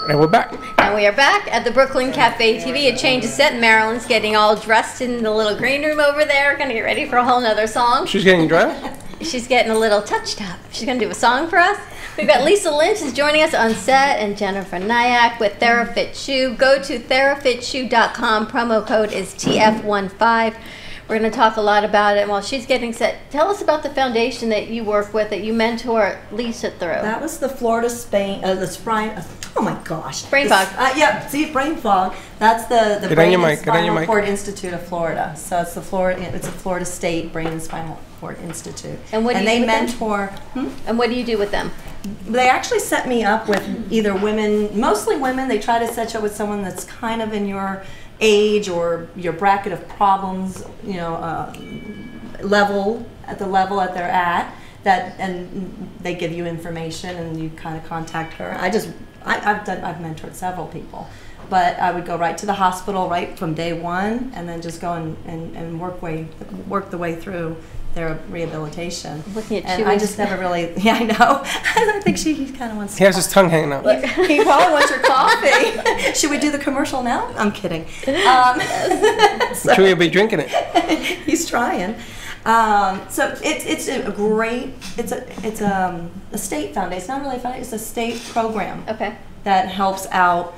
And we're back. And we are back at the Brooklyn Cafe TV. A change of set. Marilyn's getting all dressed in the little green room over there. Gonna get ready for a whole nother song. She's getting dressed? She's getting a little touched up. She's gonna do a song for us. We've got Lisa Lynch is joining us on set, and Jennifer Nyack with TheraFit Shoe. Go to TheraFitShoe.com. Promo code is TF15. We're going to talk a lot about it while she's getting set. Tell us about the foundation that you work with, that you mentor Lisa through. That was the Florida Spain, oh my gosh. Brain fog. Yeah, see, brain fog. That's the Brain and Spinal Cord Institute of Florida. So it's a Florida State Brain and Spinal Cord Institute. And what do you they do with mentor. them? And what do you do with them? They actually set me up with either women, mostly women. They try to set you up with someone that's kind of in your age or your bracket of problems, you know, level that they're at, and they give you information and you kind of contact her. I've mentored several people, but I would go right to the hospital right from day one and then just go and work the way through their rehabilitation. And I just never really, yeah, I know. I think he kind of wants to. He has his tongue hanging out. He probably wants your coffee. Should we do the commercial now? I'm kidding. I'm sure you'll be drinking it. He's trying. So it's a great, it's a state foundation. It's not really a foundation, it's a state program. Okay. That helps out.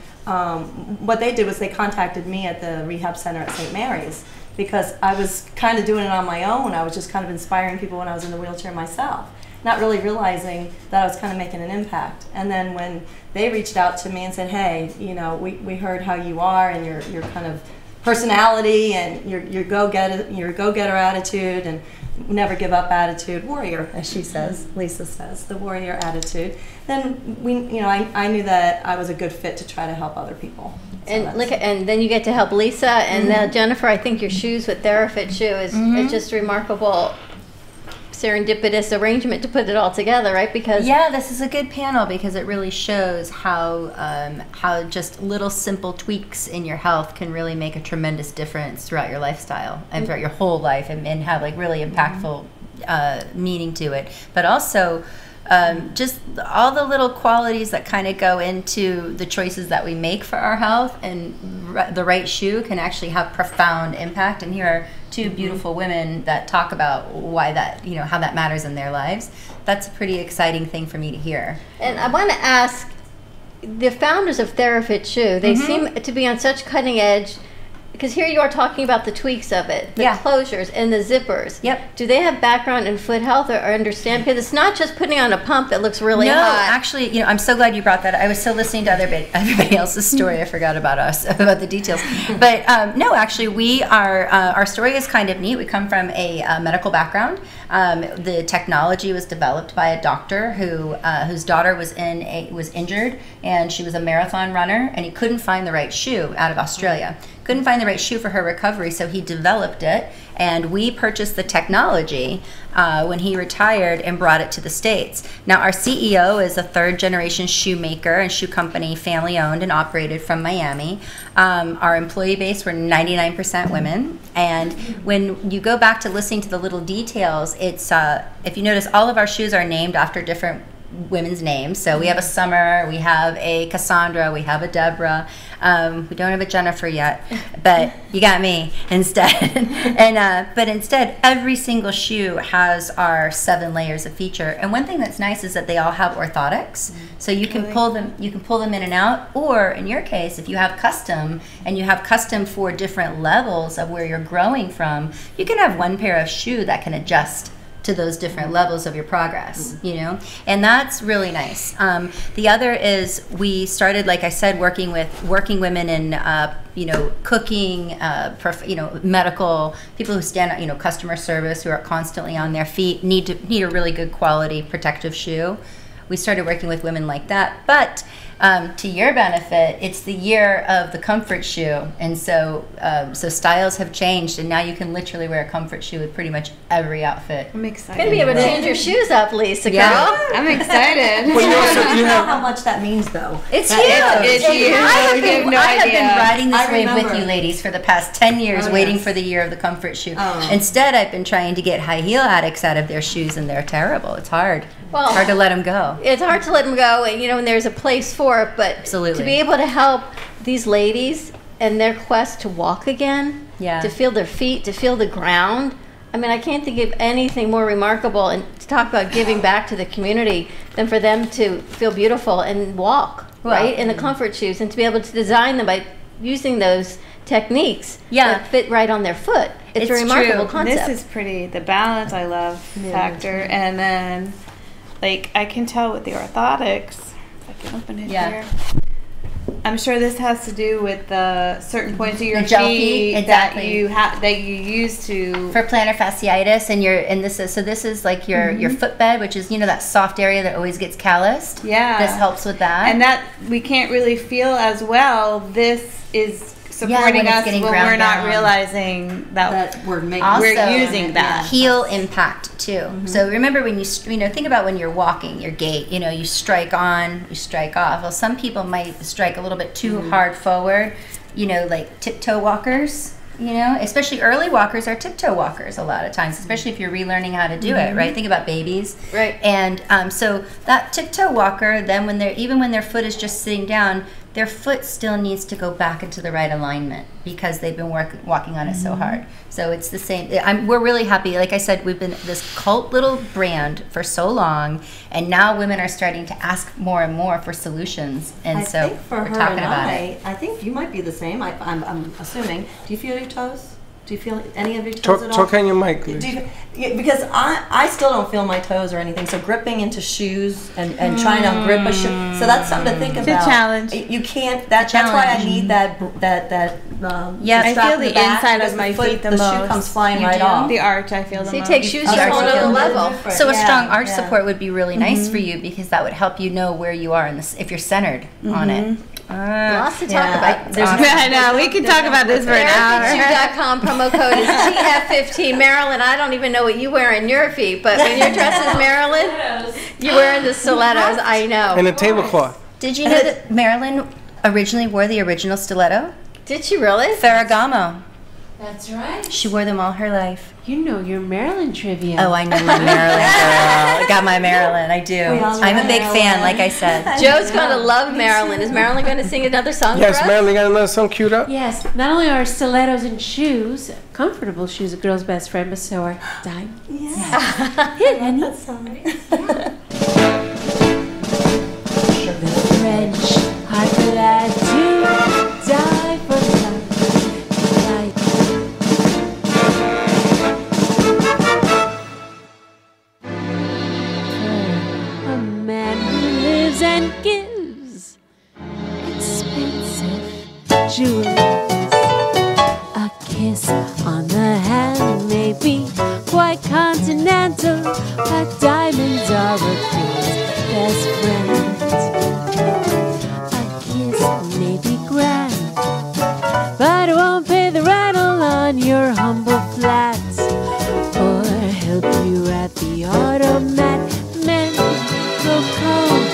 What they did was they contacted me at the rehab center at St. Mary's. because I was kind of doing it on my own. I was just kind of inspiring people when I was in the wheelchair myself, not really realizing that I was kind of making an impact. And then when they reached out to me and said, hey, you know, we heard how you are and your kind of personality and your go-getter attitude and never give up attitude, warrior, as she says, Lisa says, the warrior attitude, then I knew that I was a good fit to try to help other people. So and then you get to help Lisa and Jennifer. I think your shoes with TheraFit shoe is it's just remarkable, serendipitous arrangement to put it all together, right? Because this is a good panel because it really shows how just little simple tweaks in your health can really make a tremendous difference throughout your lifestyle and throughout your whole life, and have like really impactful meaning to it. But also just all the little qualities that kind of go into the choices that we make for our health, and the right shoe can actually have profound impact. And here are two beautiful women that talk about why that, how that matters in their lives. That's a pretty exciting thing for me to hear. And I want to ask the founders of TheraFit shoe, they seem to be on such cutting edge, because here you are talking about the tweaks of it, the closures and the zippers. Yep. Do they have background in foot health or understand? Because it's not just putting on a pump that looks really hot. No, actually, I'm so glad you brought that. I was so listening to everybody else's story. I forgot about us, about the details. But no, actually, we are, our story is kind of neat. We come from a medical background. The technology was developed by a doctor whose daughter was injured, and she was a marathon runner, and he couldn't find the right shoe out of Australia. Couldn't find the right shoe for her recovery, so he developed it, and we purchased the technology when he retired and brought it to the States. Now, our CEO is a third-generation shoemaker and shoe company, family-owned and operated from Miami. Our employee base were 99% women, and when you go back to listening to the little details, it's if you notice, all of our shoes are named after different women's names. So we have a Summer, we have a Cassandra, we have a Deborah. We don't have a Jennifer yet, but you got me instead. But instead, every single shoe has our 7 layers of feature. And one thing that's nice is that they all have orthotics, so you can pull them. You can pull them in and out. Or in your case, if you have custom and you have custom for different levels of where you're growing from, you can have one pair of shoe that can adjust to those different levels of your progress, and that's really nice. The other is we started, like I said, working women in cooking, medical people who stand, customer service, who are constantly on their feet, need a really good quality protective shoe. We started working with women like that, but to your benefit, it's the year of the comfort shoe, and so styles have changed, and now you can literally wear a comfort shoe with pretty much every outfit. I'm excited. You're going to be able to change your shoes up, Lisa, girl. I'm excited. You know how much that means, though. It's huge. It's huge. I have been riding this wave with you ladies for the past 10 years, waiting for the year of the comfort shoe. Instead, I've been trying to get high heel addicts out of their shoes, and they're terrible. It's hard. Well, it's hard to let them go. It's hard to let them go, and there's a place for it, but absolutely, to be able to help these ladies and their quest to walk again, to feel their feet, to feel the ground. I mean, I can't think of anything more remarkable, and to talk about giving back to the community, than for them to feel beautiful and walk, right, in the comfort shoes, and to be able to design them by using those techniques that fit right on their foot. It's a remarkable concept. This is pretty. The balance, I love factor, and then I can tell with the orthotics. If I can open it here. I'm sure this has to do with the certain points of your feet that you use to for plantar fasciitis, and this is like your footbed, which is that soft area that always gets calloused. Yeah, this helps with that, and that we can't really feel as well. This is supporting us when we're not realizing that we're using that. Heel impact too. So remember, when you think about when you're walking, your gait, you strike on, you strike off. Well, some people might strike a little bit too hard forward, like tiptoe walkers. Especially early walkers are tiptoe walkers a lot of times, especially if you're relearning how to do it, right? Think about babies, right? And so that tiptoe walker, then when their foot is just sitting down, their foot still needs to go back into the right alignment because they've been walking on it so hard. So it's the same. We're really happy. Like I said, we've been this cult little brand for so long, and now women are starting to ask more and more for solutions. And I so think for we're her talking and about it. I think you might be the same. I'm assuming. Do you feel your toes? Do you feel any of your toes at all? Talk on your mic, please. Because I still don't feel my toes or anything. So gripping into shoes and trying to grip a shoe. So that's something to think about. It's a challenge. You can't. That's why I need that. Yes, I strap feel in the back, inside because of my the foot, feet the the most. shoe comes flying You right do? off. The arch, I feel the So you most. take shoes to a whole other level. So a strong arch yeah. support would be really nice for you because that would help you know where you are in this if you're centered on it. Lots to talk about. There's I know, we can talk about this for an hour. TherapyShoe.com promo code is TF15. Marilyn, I don't even know what you wear in your feet, but when you're dressed as Marilyn, you're wearing the stilettos. I know. And a tablecloth. Did you know that Marilyn originally wore the original stiletto? Did she really? Ferragamo. That's right. She wore them all her life. You know your Maryland trivia. Oh, I know my Maryland girl. I got my Maryland. I do. I'm a big fan, like I said. Joe's going to love Marilyn. Is Marilyn going to sing another song Yes, for us? Marilyn, got another song queued up? Yes, not only are stilettos and shoes, comfortable shoes, a girl's best friend, but so are diamonds. Yeah. Here, honey. The French are glad to die for love. A man who lives and gives expensive jewelries. A kiss on the hand may be quite continental, but diamonds are a girl's best friend. A kiss may be grand, but it won't pay the rental on your humble flats, or help you at the automat. Men grow cold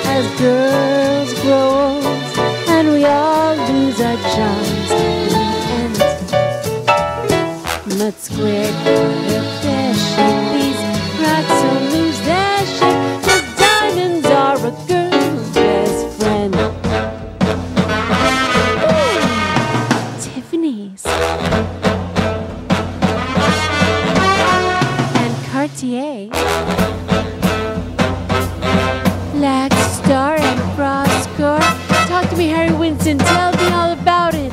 as girls grow old, and we all lose our charms in the end. Mud squared for their shape, these rocks will lose their shape, 'cause diamonds are a girl's best friend. Ooh, Tiffany's and Cartier, Black Star and Frostcore. Talk to me, Harry Winston. Tell me all about it.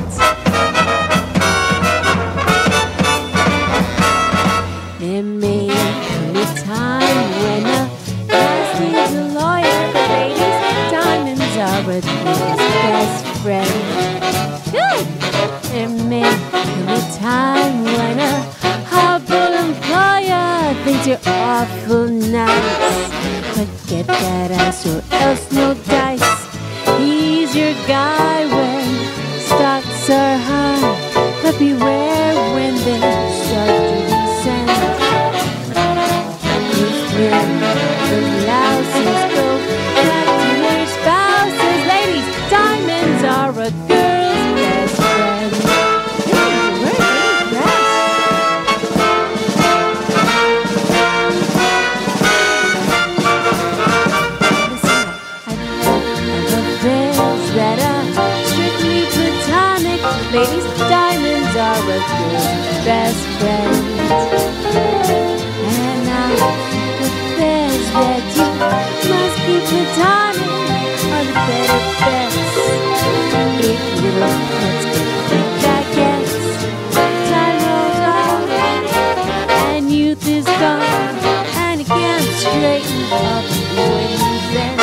There may come a time when a guy needs a lawyer, but ladies, diamonds are a girl's best friend. Good. There may come a time when a hardball employer thinks you're awful nice, but get that ass or else no dice. He's your guy when stocks are high, but beware when they start to descend. Those men, those louses go back to their spouses. Ladies, diamonds are a girl's best friend. That are strictly platonic. Ladies, diamonds are a girl's best friend. And now the affairs that you must keep platonic are the better bets. If little pets get big, I guess time rolls on and youth is gone, and it can't straighten up when you bend.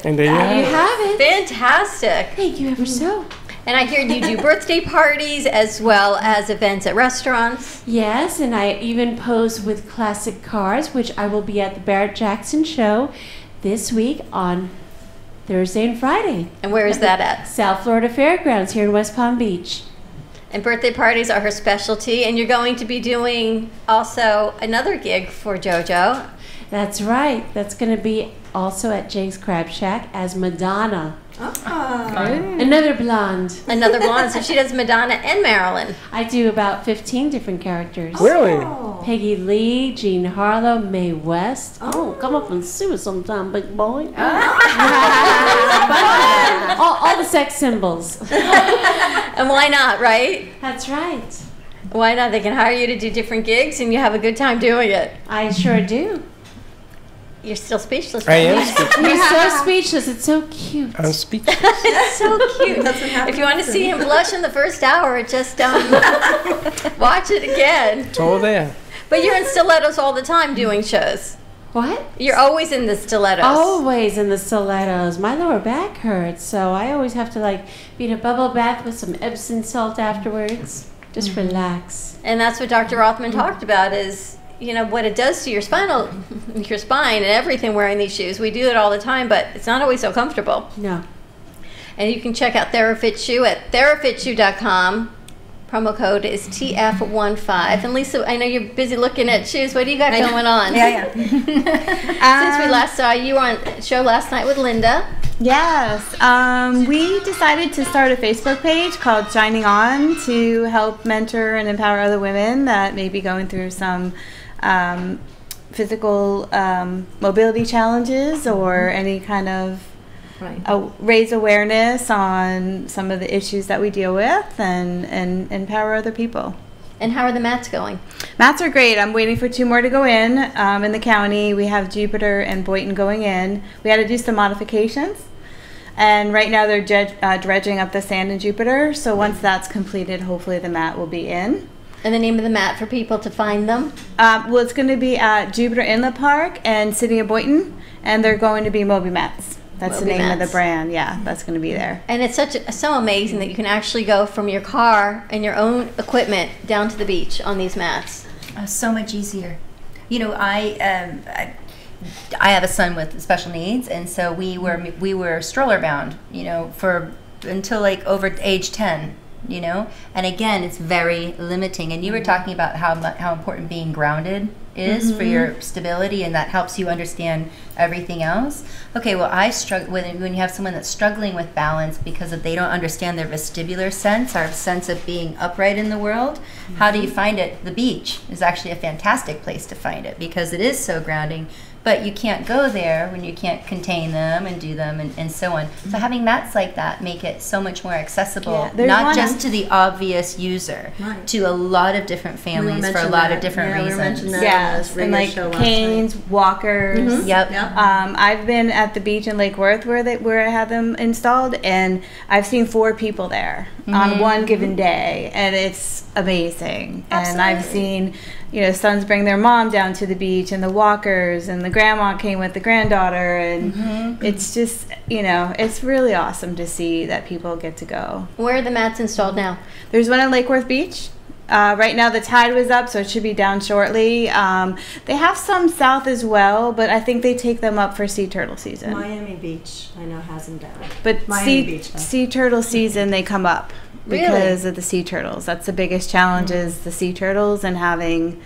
And there you have it. Fantastic. Thank you ever so. And I hear you do birthday parties as well as events at restaurants. Yes, and I even pose with classic cars, which I will be at the Barrett Jackson Show this week on Thursday and Friday. And where is that at? South Florida Fairgrounds here in West Palm Beach. And birthday parties are her specialty, and you're going to be doing also another gig for JoJo. That's right. That's going to be also at Jake's Crab Shack as Madonna. Another blonde. Another blonde. So she does Madonna and Marilyn. I do about 15 different characters. Really? Peggy Lee, Jean Harlow, Mae West. Oh, come up and see us sometime, big boy. all the sex symbols. And why not, right? That's right. Why not? They can hire you to do different gigs and you have a good time doing it. I sure do. You're still speechless. I am speechless. You're so speechless. It's so cute. I'm speechless. It's so cute. If you want to see him blush in the first hour, just watch it again. It's all there. But you're in stilettos all the time doing shows. What? You're always in the stilettos. Always in the stilettos. My lower back hurts, so I always have to be in a bubble bath with some Epsom salt afterwards. Just relax. And that's what Dr. Rothman talked about is, what it does to your spine and everything wearing these shoes. We do it all the time, but it's not always so comfortable. No. And you can check out TheraFit Shoe at therafitshoe.com. Promo code is TF15. And Lisa, I know you're busy looking at shoes. What do you got going on? Yeah. Since we last saw you were on a show last night with Linda. Yes. We decided to start a Facebook page called Shining On to help mentor and empower other women that may be going through some physical mobility challenges or any kind of raise awareness on some of the issues that we deal with and empower other people. And how are the mats going? Mats are great. I'm waiting for 2 more to go in the county. We have Jupiter and Boynton going in. We had to do some modifications. And right now they're dredging up the sand in Jupiter. So once that's completed, hopefully the mat will be in. And the name of the mat for people to find them? Well, it's going to be at Jupiter Inlet Park and City of Boynton. And they're going to be Moby Mats. That's the name of the brand. Yeah, that's going to be there. And it's so amazing that you can actually go from your car and your own equipment down to the beach on these mats. So much easier. I have a son with special needs, and so we were stroller bound, for until over age 10. And again, it's very limiting. And you were talking about how important being grounded is for your stability, and that helps you understand everything else. Okay, well, I struggle when you have someone that's struggling with balance because they don't understand their vestibular sense, our sense of being upright in the world. How do you find it? The beach is actually a fantastic place to find it because it is so grounding. But you can't go there when you can't contain them and do them and so on. So having mats like that make it so much more accessible, not just to the obvious user, to a lot of different families for a lot of different reasons. Yes, and canes, walkers. Yep. I've been at the beach in Lake Worth where I had them installed, and I've seen 4 people there on one given day, and it's amazing. Absolutely. And I've seen sons bring their mom down to the beach, and the walkers, and the grandma came with the granddaughter, and it's just, it's really awesome to see that people get to go. Where are the mats installed now? There's one at Lake Worth Beach. Right now the tide was up, so it should be down shortly. They have some south as well, but I think they take them up for sea turtle season. Miami Beach, I know, has them down. But Miami sea turtle season, they come up because of the sea turtles. That's the biggest challenge is the sea turtles, and having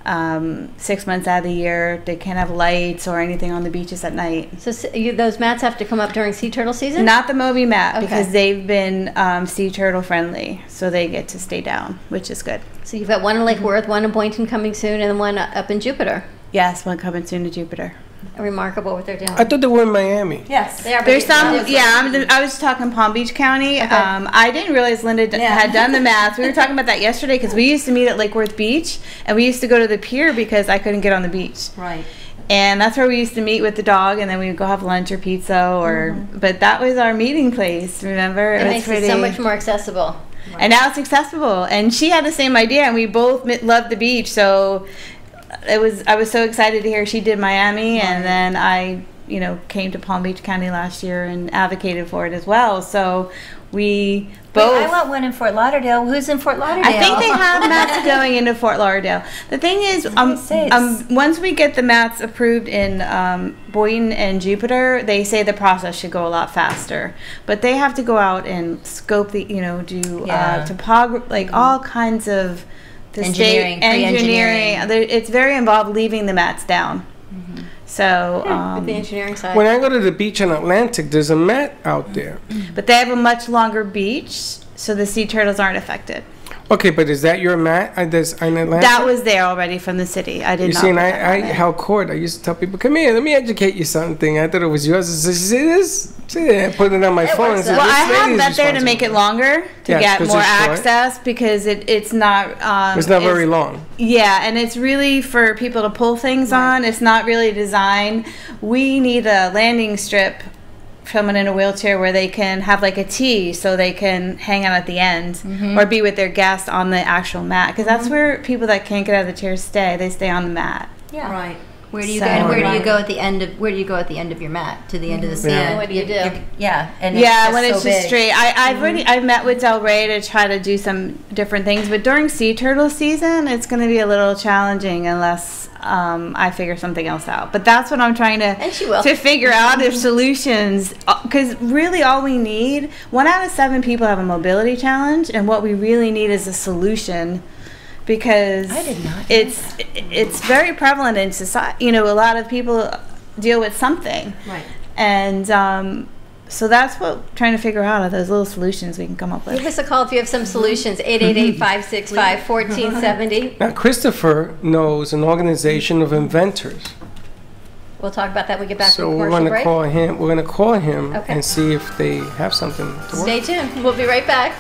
6 months out of the year they can't have lights or anything on the beaches at night. So those mats have to come up during sea turtle season? Not the Moby mat, because they've been sea turtle friendly, so they get to stay down, which is good. So you've got one in Lake Worth, one in Boynton coming soon, and then one up in Jupiter. Yes, one coming soon to Jupiter. Remarkable what they're doing. I thought they were in Miami. Yes, they are. There's some. Yeah, I was talking Palm Beach County. Okay. I didn't realize Linda had done the mats. We were talking about that yesterday because we used to meet at Lake Worth Beach, and we used to go to the pier because I couldn't get on the beach. Right. And that's where we used to meet with the dog, and then we would go have lunch or pizza, or. But that was our meeting place. Remember? It makes it so much more accessible. Right. And now it's accessible. And she had the same idea, and we both loved the beach, so. I was so excited to hear she did Miami, and then I came to Palm Beach County last year and advocated for it as well. So We Wait, both. I want one in Fort Lauderdale. Who's in Fort Lauderdale? I think they have mats going into Fort Lauderdale. The thing is, once we get the mats approved in Boynton and Jupiter, they say the process should go a lot faster. But they have to go out and scope the, do topography, like all kinds of the Engineering, engineering. It's very involved leaving the mats down. So, with the engineering side. When I go to the beach in Atlantic, there's a mat out there. But they have a much longer beach, so the sea turtles aren't affected. Okay, but is that your mat in Atlantic? That was there already from the city. I did You not. see, and I held court. I used to tell people, come here, let me educate you something. I thought it was yours. I said, see this? See that? I put it on my phone. And said, Well, I this have lady is that there to make it longer, to Yes, get 'cause more it's short. access, because it's not... it's not very long. Yeah, and it's really for people to pull things on. It's not really designed. We need a landing strip, someone in a wheelchair, where they can have like a T so they can hang out at the end or be with their guests on the actual mat, because that's where people that can't get out of the chair stay. They stay on the mat. Yeah. Right. Where do you So- go? And where do you go at the end of? Where do you go at the end of your mat? To the end of the scene. Yeah. What do you do? Yeah. And When it's so just big. straight. I've met with Del Rey to try to do some different things, but during sea turtle season, it's going to be a little challenging unless I figure something else out. But that's what I'm trying to figure out, if solutions, because really all we need, 1 out of 7 people have a mobility challenge, and what we really need is a solution. Because it's very prevalent in society. A lot of people deal with something. Right. And so that's what we're trying to figure out, are those little solutions we can come up with. Give us a call if you have some solutions. 888-565-1470. Now, Christopher knows an organization of inventors. We'll talk about that when we get back So from we're commercial going to break. call him. We're going to call him Okay. and see if they have something to work. Stay tuned. We'll be right back.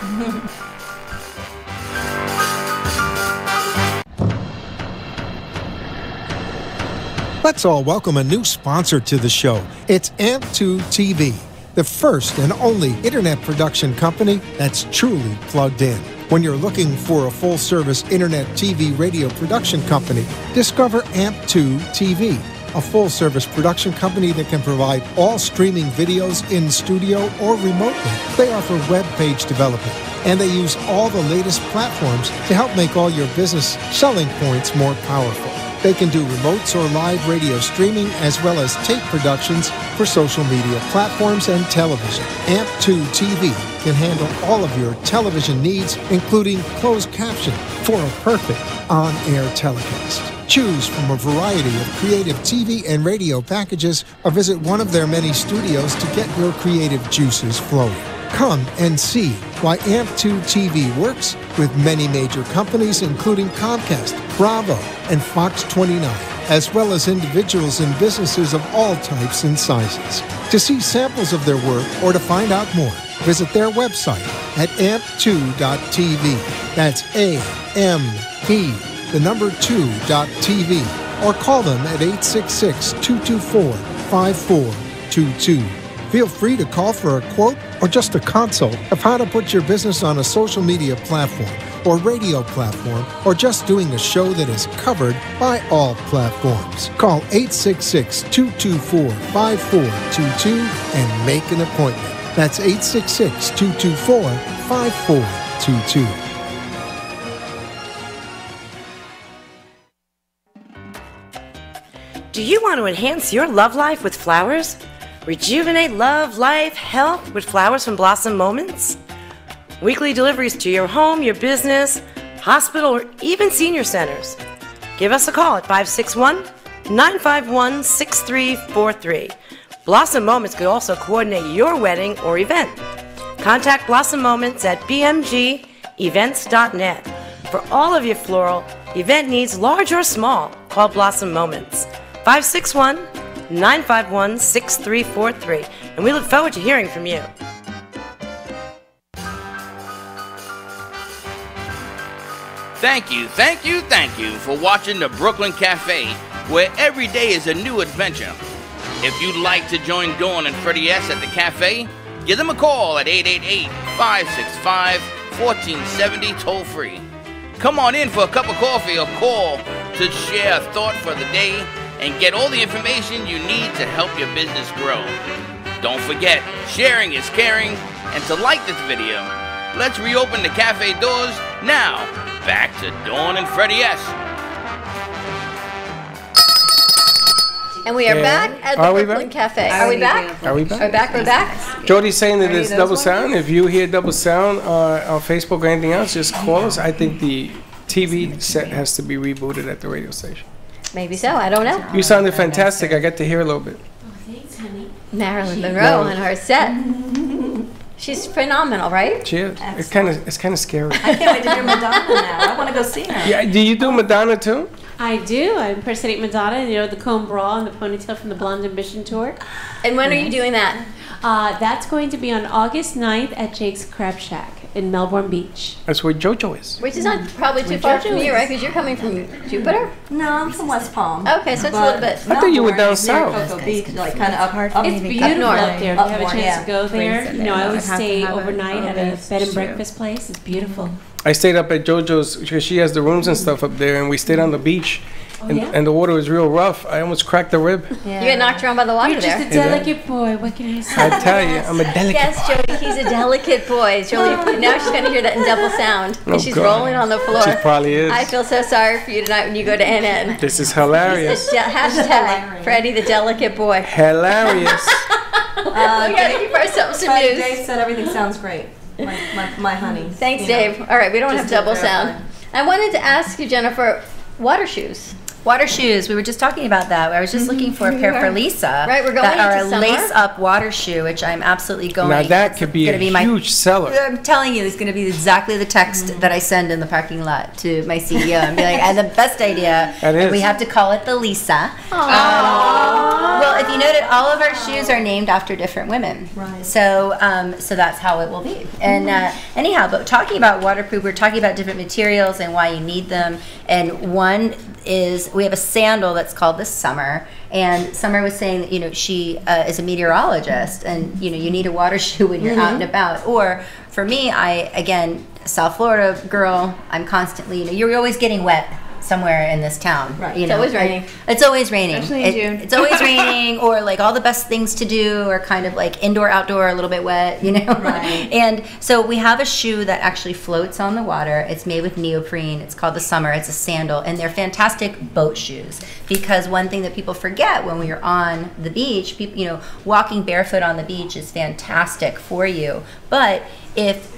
Let's all welcome a new sponsor to the show. It's AMP2 TV, the first and only internet production company that's truly plugged in. When you're looking for a full-service internet TV radio production company, discover AMP2 TV, a full-service production company that can provide all streaming videos in studio or remotely. They offer web page development, and they use all the latest platforms to help make all your business selling points more powerful. They can do remotes or live radio streaming, as well as tape productions for social media platforms and television. AMP2 TV can handle all of your television needs, including closed caption for a perfect on-air telecast. Choose from a variety of creative TV and radio packages, or visit one of their many studios to get your creative juices flowing. Come and see why AMP2 TV works with many major companies, including Comcast, Bravo, and Fox 29, as well as individuals and businesses of all types and sizes. To see samples of their work or to find out more, visit their website at amp2.tv. That's AMP, the number 2.tv, or call them at 866-224-5422. Feel free to call for a quote or just a consult of how to put your business on a social media platform or radio platform, or just doing a show that is covered by all platforms. Call 866-224-5422 and make an appointment. That's 866-224-5422. Do you want to enhance your love life with flowers? Rejuvenate love, life, health with flowers from Blossom Moments? Weekly deliveries to your home, your business, hospital, or even senior centers. Give us a call at 561-951-6343. Blossom Moments could also coordinate your wedding or event. Contact Blossom Moments at bmgevents.net. For all of your floral event needs, large or small, call Blossom Moments. 561-951-6343. And we look forward to hearing from you. Thank you for watching the Brooklyn Cafe, where every day is a new adventure. If you'd like to join Dawn and Freddie S. at the cafe, give them a call at 888-565-1470 toll-free. Come on in for a cup of coffee or call to share a thought for the day and get all the information you need to help your business grow. Don't forget, sharing is caring, and to like this video. Let's reopen the cafe doors now. Back to Dawn and Freddie S. And we are back at the Brooklyn Cafe. Are we back? Are we back? We're back. We're back. Jody's saying that there's double sound. If you hear double sound on Facebook or anything else, just call us. I think the TV set has to be rebooted at the radio station. Maybe so. I don't know. You sounded fantastic. I got to hear a little bit. Thanks, honey. Marilyn Monroe on her set. She's phenomenal, right? She is. It's kind of scary. I can't wait to hear Madonna now. I want to go see her. Yeah. Do you do Madonna too? I do. I impersonate Madonna, you know, the comb bra and the ponytail from the Blonde Ambition tour. And when are you doing that? That's going to be on August 9th at Jake's Crab Shack in Melbourne Beach. That's where JoJo is. Which is not probably too far from you, right? Because you're coming from Jupiter? No, I'm from West Palm. Okay, so it's a little bit. I thought you were down south. Cocoa Beach, like kind of up. It's beautiful up there. If you have a chance to go there, Please. you know, I always I'd have to stay have it. overnight Oh, at a that's bed and true. breakfast place. It's beautiful. I stayed up at JoJo's because she has the rooms and stuff up there, and we stayed on the beach. And the water was real rough. I almost cracked a rib. You get knocked around by the water You're just there. a delicate boy. What can I say? I tell you, I'm a delicate. Yes, Jody, he's a delicate boy. Jody, now she's going to hear that in double sound. Oh, And she's God. rolling on the floor. She probably is. I feel so sorry for you tonight when you go to NN. This is hilarious. Hashtag Freddie the delicate boy. Hilarious. We got to give ourselves some news. Dave said everything sounds great. My honey. Thanks, You know, Dave. All right, we don't have just to double clarify. sound. I wanted to ask you, Jennifer, water shoes. Water shoes. We were just talking about that. I was just looking for a pair for Lisa. Right, we're going that are into a summer. lace-up water shoe, which I'm absolutely going. Now that could be a gonna be huge seller. I'm telling you, it's going to be exactly the text that I send in the parking lot to my CEO and be like, "And the best idea. That is. We have to call it the Lisa." Well, if you noted, all of our shoes are named after different women. Right. So, so that's how it will be. And anyhow, but talking about waterproof, we're talking about different materials and why you need them. And one is we have a sandal that's called the Summer. And Summer was saying that, you know, she is a meteorologist, and you know, you need a water shoe when you're out and about. Or for me, again, South Florida girl, I'm constantly, you know, you're always getting wet somewhere in this town. Right. You It's know, always raining. It's always raining. Especially in June. It's always raining, or like all the best things to do are kind of like indoor, outdoor, a little bit wet, you know? Right. And so we have a shoe that actually floats on the water. It's made with neoprene. It's called the Summer. It's a sandal, and they're fantastic boat shoes, because one thing that people forget when we are on the beach, people, you know, walking barefoot on the beach is fantastic for you. But if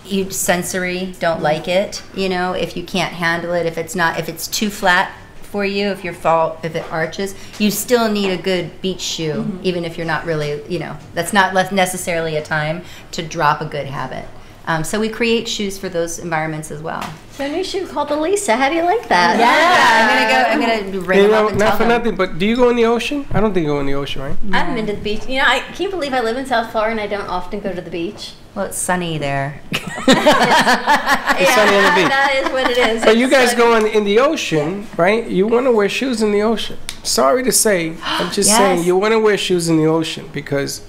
you sensory don't like it, you know, if you can't handle it, if it's too flat for you, if it arches, you still need a good beach shoe, even if you're not really, you know, that's not necessarily a time to drop a good habit. So we create shoes for those environments as well. So a new shoe called the Lisa. How do you like that? I'm gonna ring You them know, up and not tell for them. nothing, but do you go in the ocean? I don't think you go in the ocean, right? I haven't been to the beach. You know, I can't believe I live in South Florida and I don't often go to the beach. Well, it's sunny there. It's sunny on the beach. That is what it is. But you It's guys sunny. go in the ocean, right? You want to wear shoes in the ocean. Sorry to say, I'm just Yes. saying you want to wear shoes in the ocean because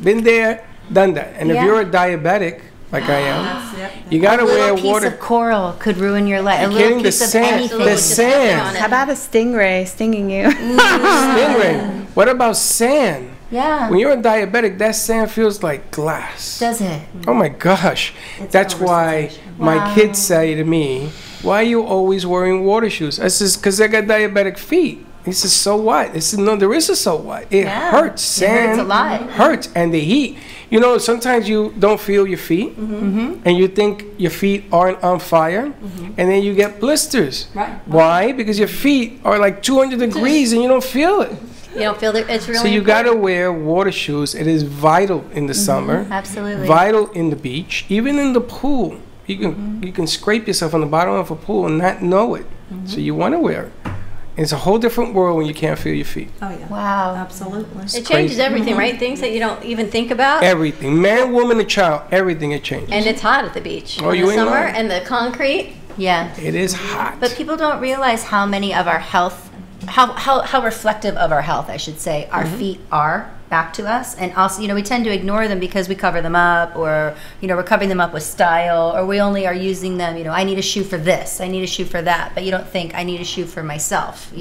been there, done that. And Yeah. if you're a diabetic, like I am, you got to a wear little piece water. of coral could ruin your life. A You're little kidding? The piece of sand. anything. The sand. How about a stingray stinging you? Stingray. What about sand? Yeah. When you're a diabetic, that sand feels like glass. Does it? Oh my gosh. That's why my kids say to me, "Why are you always wearing water shoes?" I says, "Because I got diabetic feet." He says, "So what?" I said, "No, there is a so what. It Yeah. hurts. It Sand hurts a lot. hurts, and the heat. You know, sometimes you don't feel your feet, and you think your feet aren't on fire, and then you get blisters. Right. Why? Because your feet are like 200 degrees, and you don't feel it. You don't feel that it's really So you important. got to wear water shoes. It is vital in the summer. Absolutely. Vital in the beach, even in the pool. You can scrape yourself on the bottom of a pool and not know it. So you want to wear it. It's a whole different world when you can't feel your feet. Oh yeah. Wow. Absolutely. It changes crazy. everything, right? Things that you don't even think about. Everything, man, woman, and child, everything it changes. And it's hot at the beach. Oh, in you the ain't summer lying. and the concrete. Yeah. It is hot. But people don't realize how many of our health, how reflective of our health, I should say, our feet are. back to us. And also, we tend to ignore them because we cover them up, or, we're covering them up with style, or we only are using them, I need a shoe for this, I need a shoe for that, but you don't think I need a shoe for myself,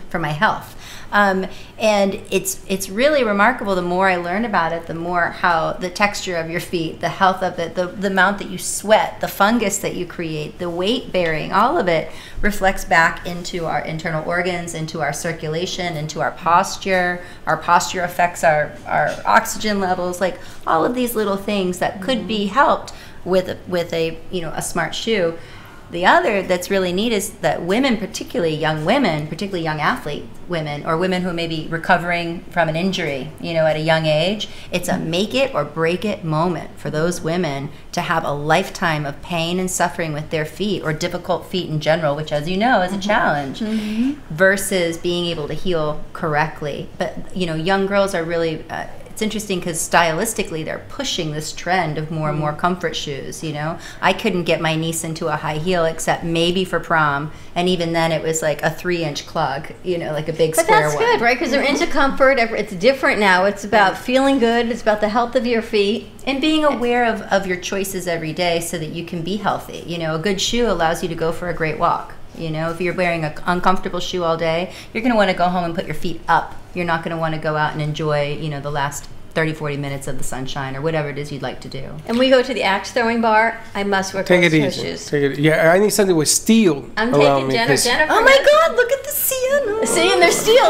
for my health. And it's really remarkable. The more I learn about it, the more how the texture of your feet, the health of it, the amount that you sweat, the fungus that you create, the weight bearing, all of it reflects back into our internal organs, into our circulation, into our posture. Our posture affects our oxygen levels, like all of these little things that could be helped with a smart shoe. The other that's really neat is that women, particularly young athlete women, or women who may be recovering from an injury, at a young age, it's a make it or break it moment for those women to have a lifetime of pain and suffering with their feet, or difficult feet in general, which, as you know, is a challenge, versus being able to heal correctly. But, young girls are really... it's interesting because stylistically they're pushing this trend of more and more comfort shoes. I couldn't get my niece into a high heel except maybe for prom, and even then it was like a 3-inch clog, like a big square one. But that's good, right? Because they're into comfort. It's different now. It's about feeling good. It's about the health of your feet. And being aware of your choices every day so that you can be healthy. A good shoe allows you to go for a great walk. If you're wearing an uncomfortable shoe all day, you're going to want to go home and put your feet up. You're not going to want to go out and enjoy, the last 30, 40 minutes of the sunshine, or whatever it is you'd like to do. And we go to the axe throwing bar. I must wear Take it toe easy. shoes. Take it. Yeah, I need something with steel I'm around taking me. Jennifer. Oh my God, look at the Sienna. See, and they're steel.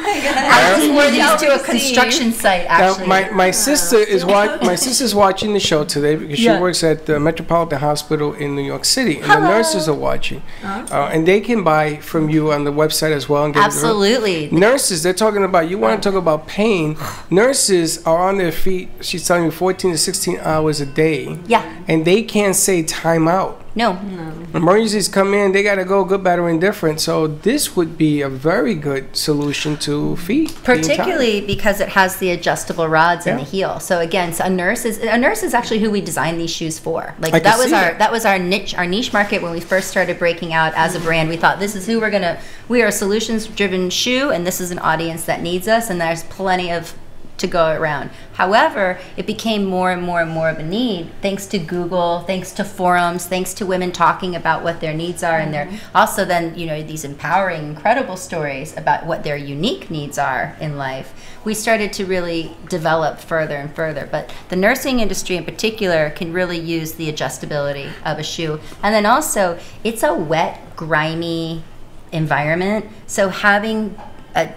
I just wore these to a construction site, actually. Now, my sister is my sister's watching the show today because she works at the Metropolitan Hospital in New York City, and the nurses are watching, and they can buy from you on the website as well. And get Absolutely. Nurses, they're talking about. You want to talk about pain? Nurses are on their feet. She's telling me 14 to 16 hours a day. Yeah. And they can't say time out. No. Emergencies come in, they got to go good, bad, or indifferent. So this would be a very good solution to feet. Particularly because it has the adjustable rods in the heel. So again, a nurse is actually who we designed these shoes for. Like that was our niche market when we first started breaking out as a brand. We thought, this is who we are a solutions driven shoe, and this is an audience that needs us, and there's plenty to go around. However, it became more and more and more of a need thanks to Google, thanks to forums, thanks to women talking about what their needs are, and they're also then, these empowering, incredible stories about what their unique needs are in life. We started to really develop further and further, but the nursing industry in particular can really use the adjustability of a shoe. And then also, it's a wet, grimy environment, so having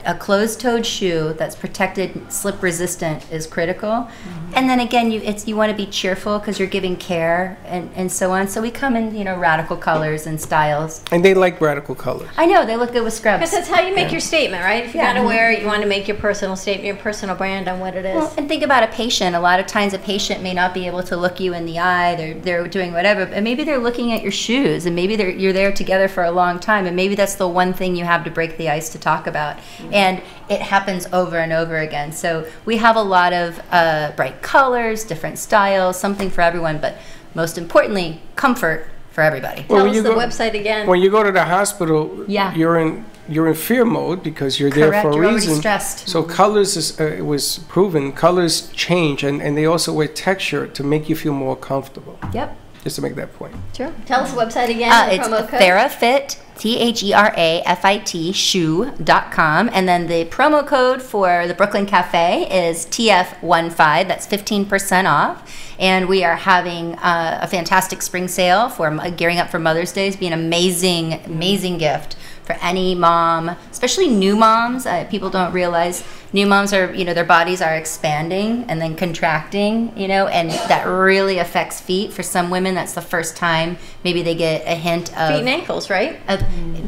a closed-toed shoe that's protected, slip-resistant is critical. And then again, you want to be cheerful because you're giving care and so on. So we come in, radical colors and styles. And they like radical colors. I know, they look good with scrubs. Because that's how you make your statement, right? If you're going to wear it, you want to make your personal statement, your personal brand on what it is. Well, and think about a patient. A lot of times a patient may not be able to look you in the eye. They're doing whatever, and maybe they're looking at your shoes, and maybe you're there together for a long time, and maybe that's the one thing you have to break the ice to talk about. And it happens over and over again. So we have a lot of bright colors, different styles, something for everyone, but most importantly, comfort for everybody. Tell us the website again. When you go to the hospital, you're in fear mode because you're there for a reason. You're already stressed. So colors it was proven, colors change, and they also wear texture to make you feel more comfortable. Yep. Just to make that point. Sure. Tell us the website again. It's TheraFit, THERAFIT, shoe.com. And then the promo code for the Brooklyn Cafe is TF15. That's 15% off. And we are having a fantastic spring sale for gearing up for Mother's Day. It's being an amazing, amazing gift for any mom, especially new moms. People don't realize new moms are, their bodies are expanding and then contracting, and that really affects feet. For some women, that's the first time maybe they get a hint of... Feet and ankles, right?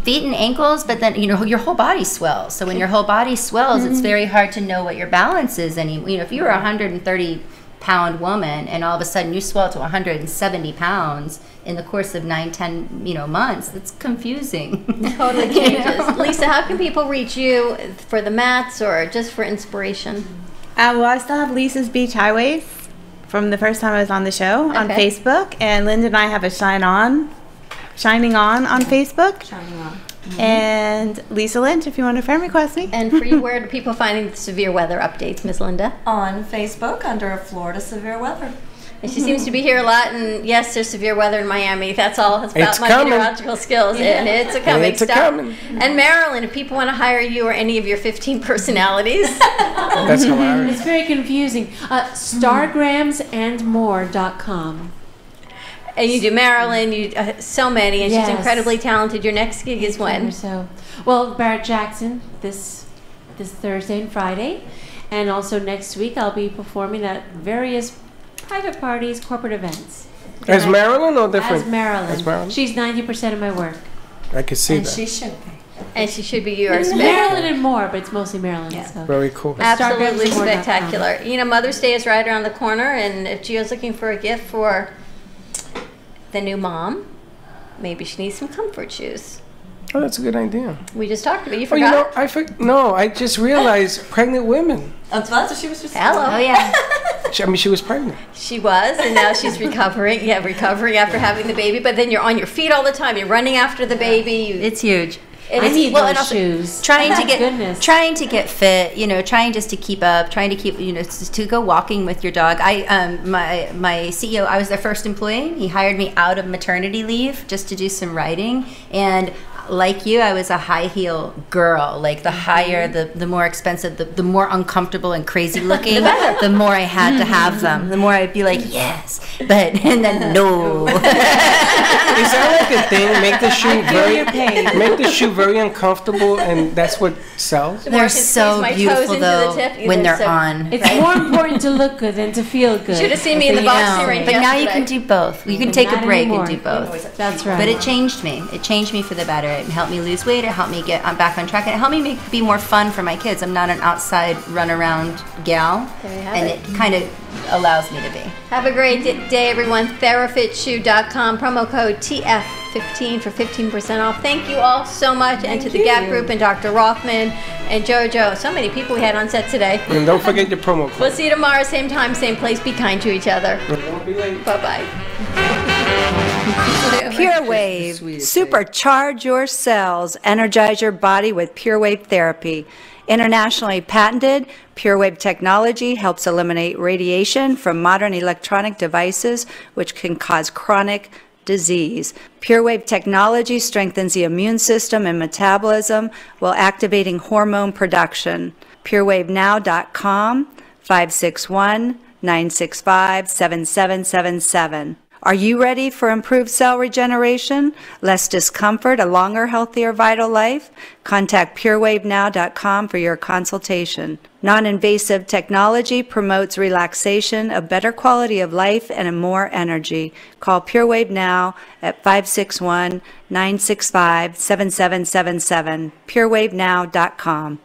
Feet and ankles, but then, your whole body swells. So when your whole body swells, it's very hard to know what your balance is. And, if you were a 130-pound woman and all of a sudden you swell to 170 pounds in the course of 9-10 months, that's confusing. Totally changes. Lisa, how can people reach you for the mats or just for inspiration? Well, I still have Lisa's Beach Highways from the first time I was on the show on Facebook, and Linda and I have a Shining On Facebook. Shining On. And Lisa Lynch, if you want to friend request me. And for you, where do people find the severe weather updates, Miss Linda? On Facebook under Florida Severe Weather. And she seems to be here a lot, and yes, there's severe weather in Miami. That's all. It's about It's my coming. meteorological skills, and it's a coming. It's a coming. And Marilyn, if people want to hire you or any of your 15 personalities, That's hilarious. It's very confusing. Stargramsandmore.com. And you do Marilyn, you so many, and Yes. she's incredibly talented. Your next gig is when? So, well, Barrett Jackson this Thursday and Friday, and also next week I'll be performing at various private parties, corporate events. As Marilyn or different? As Marilyn. As Marilyn? She's 90% of my work. I can see And that. she should be. And she should be yours. Marilyn and more, but it's mostly Marilyn. So. Very cool. Absolutely Stargramsandmore.com. spectacular. You know, Mother's Day is right around the corner, and if Gio's looking for a gift for the new mom, maybe she needs some comfort shoes. Oh, that's a good idea. We just talked about it. You Oh, you forgot? know, I just realized pregnant women. That's what she was just Hello. Oh, yeah. She was pregnant. She was, and now she's recovering. Yeah, recovering after having the baby. But then you're on your feet all the time. You're running after the baby. It's huge. I need well, those and also shoes. Trying to get Goodness. trying to get fit, trying just to keep up, trying to keep, to go walking with your dog. My CEO, I was their first employee. He hired me out of maternity leave just to do some writing, and like you, I was a high heel girl. Like the higher, the more expensive, the more uncomfortable and crazy looking, the more I had to have them. The more I'd be like, yes, and then no. Is that like a thing? Make the shoe very uncomfortable, and that's what sells. They're so beautiful though when they're on. It's more important to look good than to feel good. Should have seen me in the boxing ring But now you yesterday. can do both. You can take a Not break anymore. and do both. That's right. But it changed me. It changed me for the better. It helped me lose weight. It helped me get back on track. It helped me be more fun for my kids. I'm not an outside run around gal, There you have and it. it kind of allows me to be. Have a great day, everyone. TherafitShoe.com, promo code TF15 for 15% off. Thank you all so much, and to the Gap Group and Dr. Rothman and JoJo. So many people we had on set today. And don't forget your promo code. We'll see you tomorrow, same time, same place. Be kind to each other. Don't be late. Bye-bye. Pure Wave. Supercharge your cells. Energize your body with Pure Wave therapy. Internationally patented, Pure Wave technology helps eliminate radiation from modern electronic devices, which can cause chronic disease. Pure Wave technology strengthens the immune system and metabolism while activating hormone production. PureWaveNow.com, 561-965-7777. Are you ready for improved cell regeneration, less discomfort, a longer, healthier, vital life? Contact PureWaveNow.com for your consultation. Non-invasive technology promotes relaxation, a better quality of life, and more energy. Call PureWave Now at 561-965-7777. PureWaveNow.com.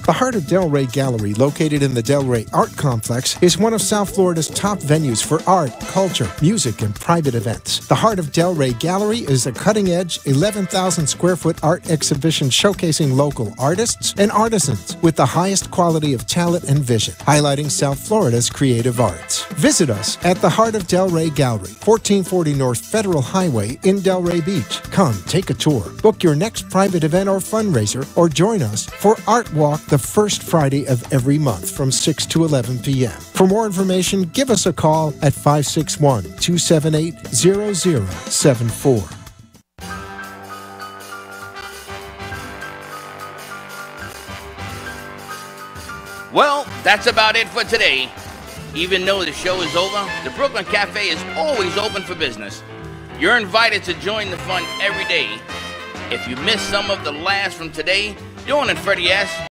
The Heart of Delray Gallery, located in the Delray Art Complex, is one of South Florida's top venues for art, culture, music, and private events. The Heart of Delray Gallery is a cutting-edge, 11,000 square foot art exhibition showcasing local artists and artisans with the highest quality of talent and vision, highlighting South Florida's creative arts. Visit us at the Heart of Delray Gallery, 1440 North Federal Highway in Delray Beach. Come, take a tour, book your next private event or fundraiser, or join us for Art Walk the first Friday of every month from 6 to 11 p.m. For more information, give us a call at 561-278-0074. Well, that's about it for today. Even though the show is over, the Brooklyn Cafe is always open for business. You're invited to join the fun every day. If you missed some of the laughs from today, Dawn and Freddie S.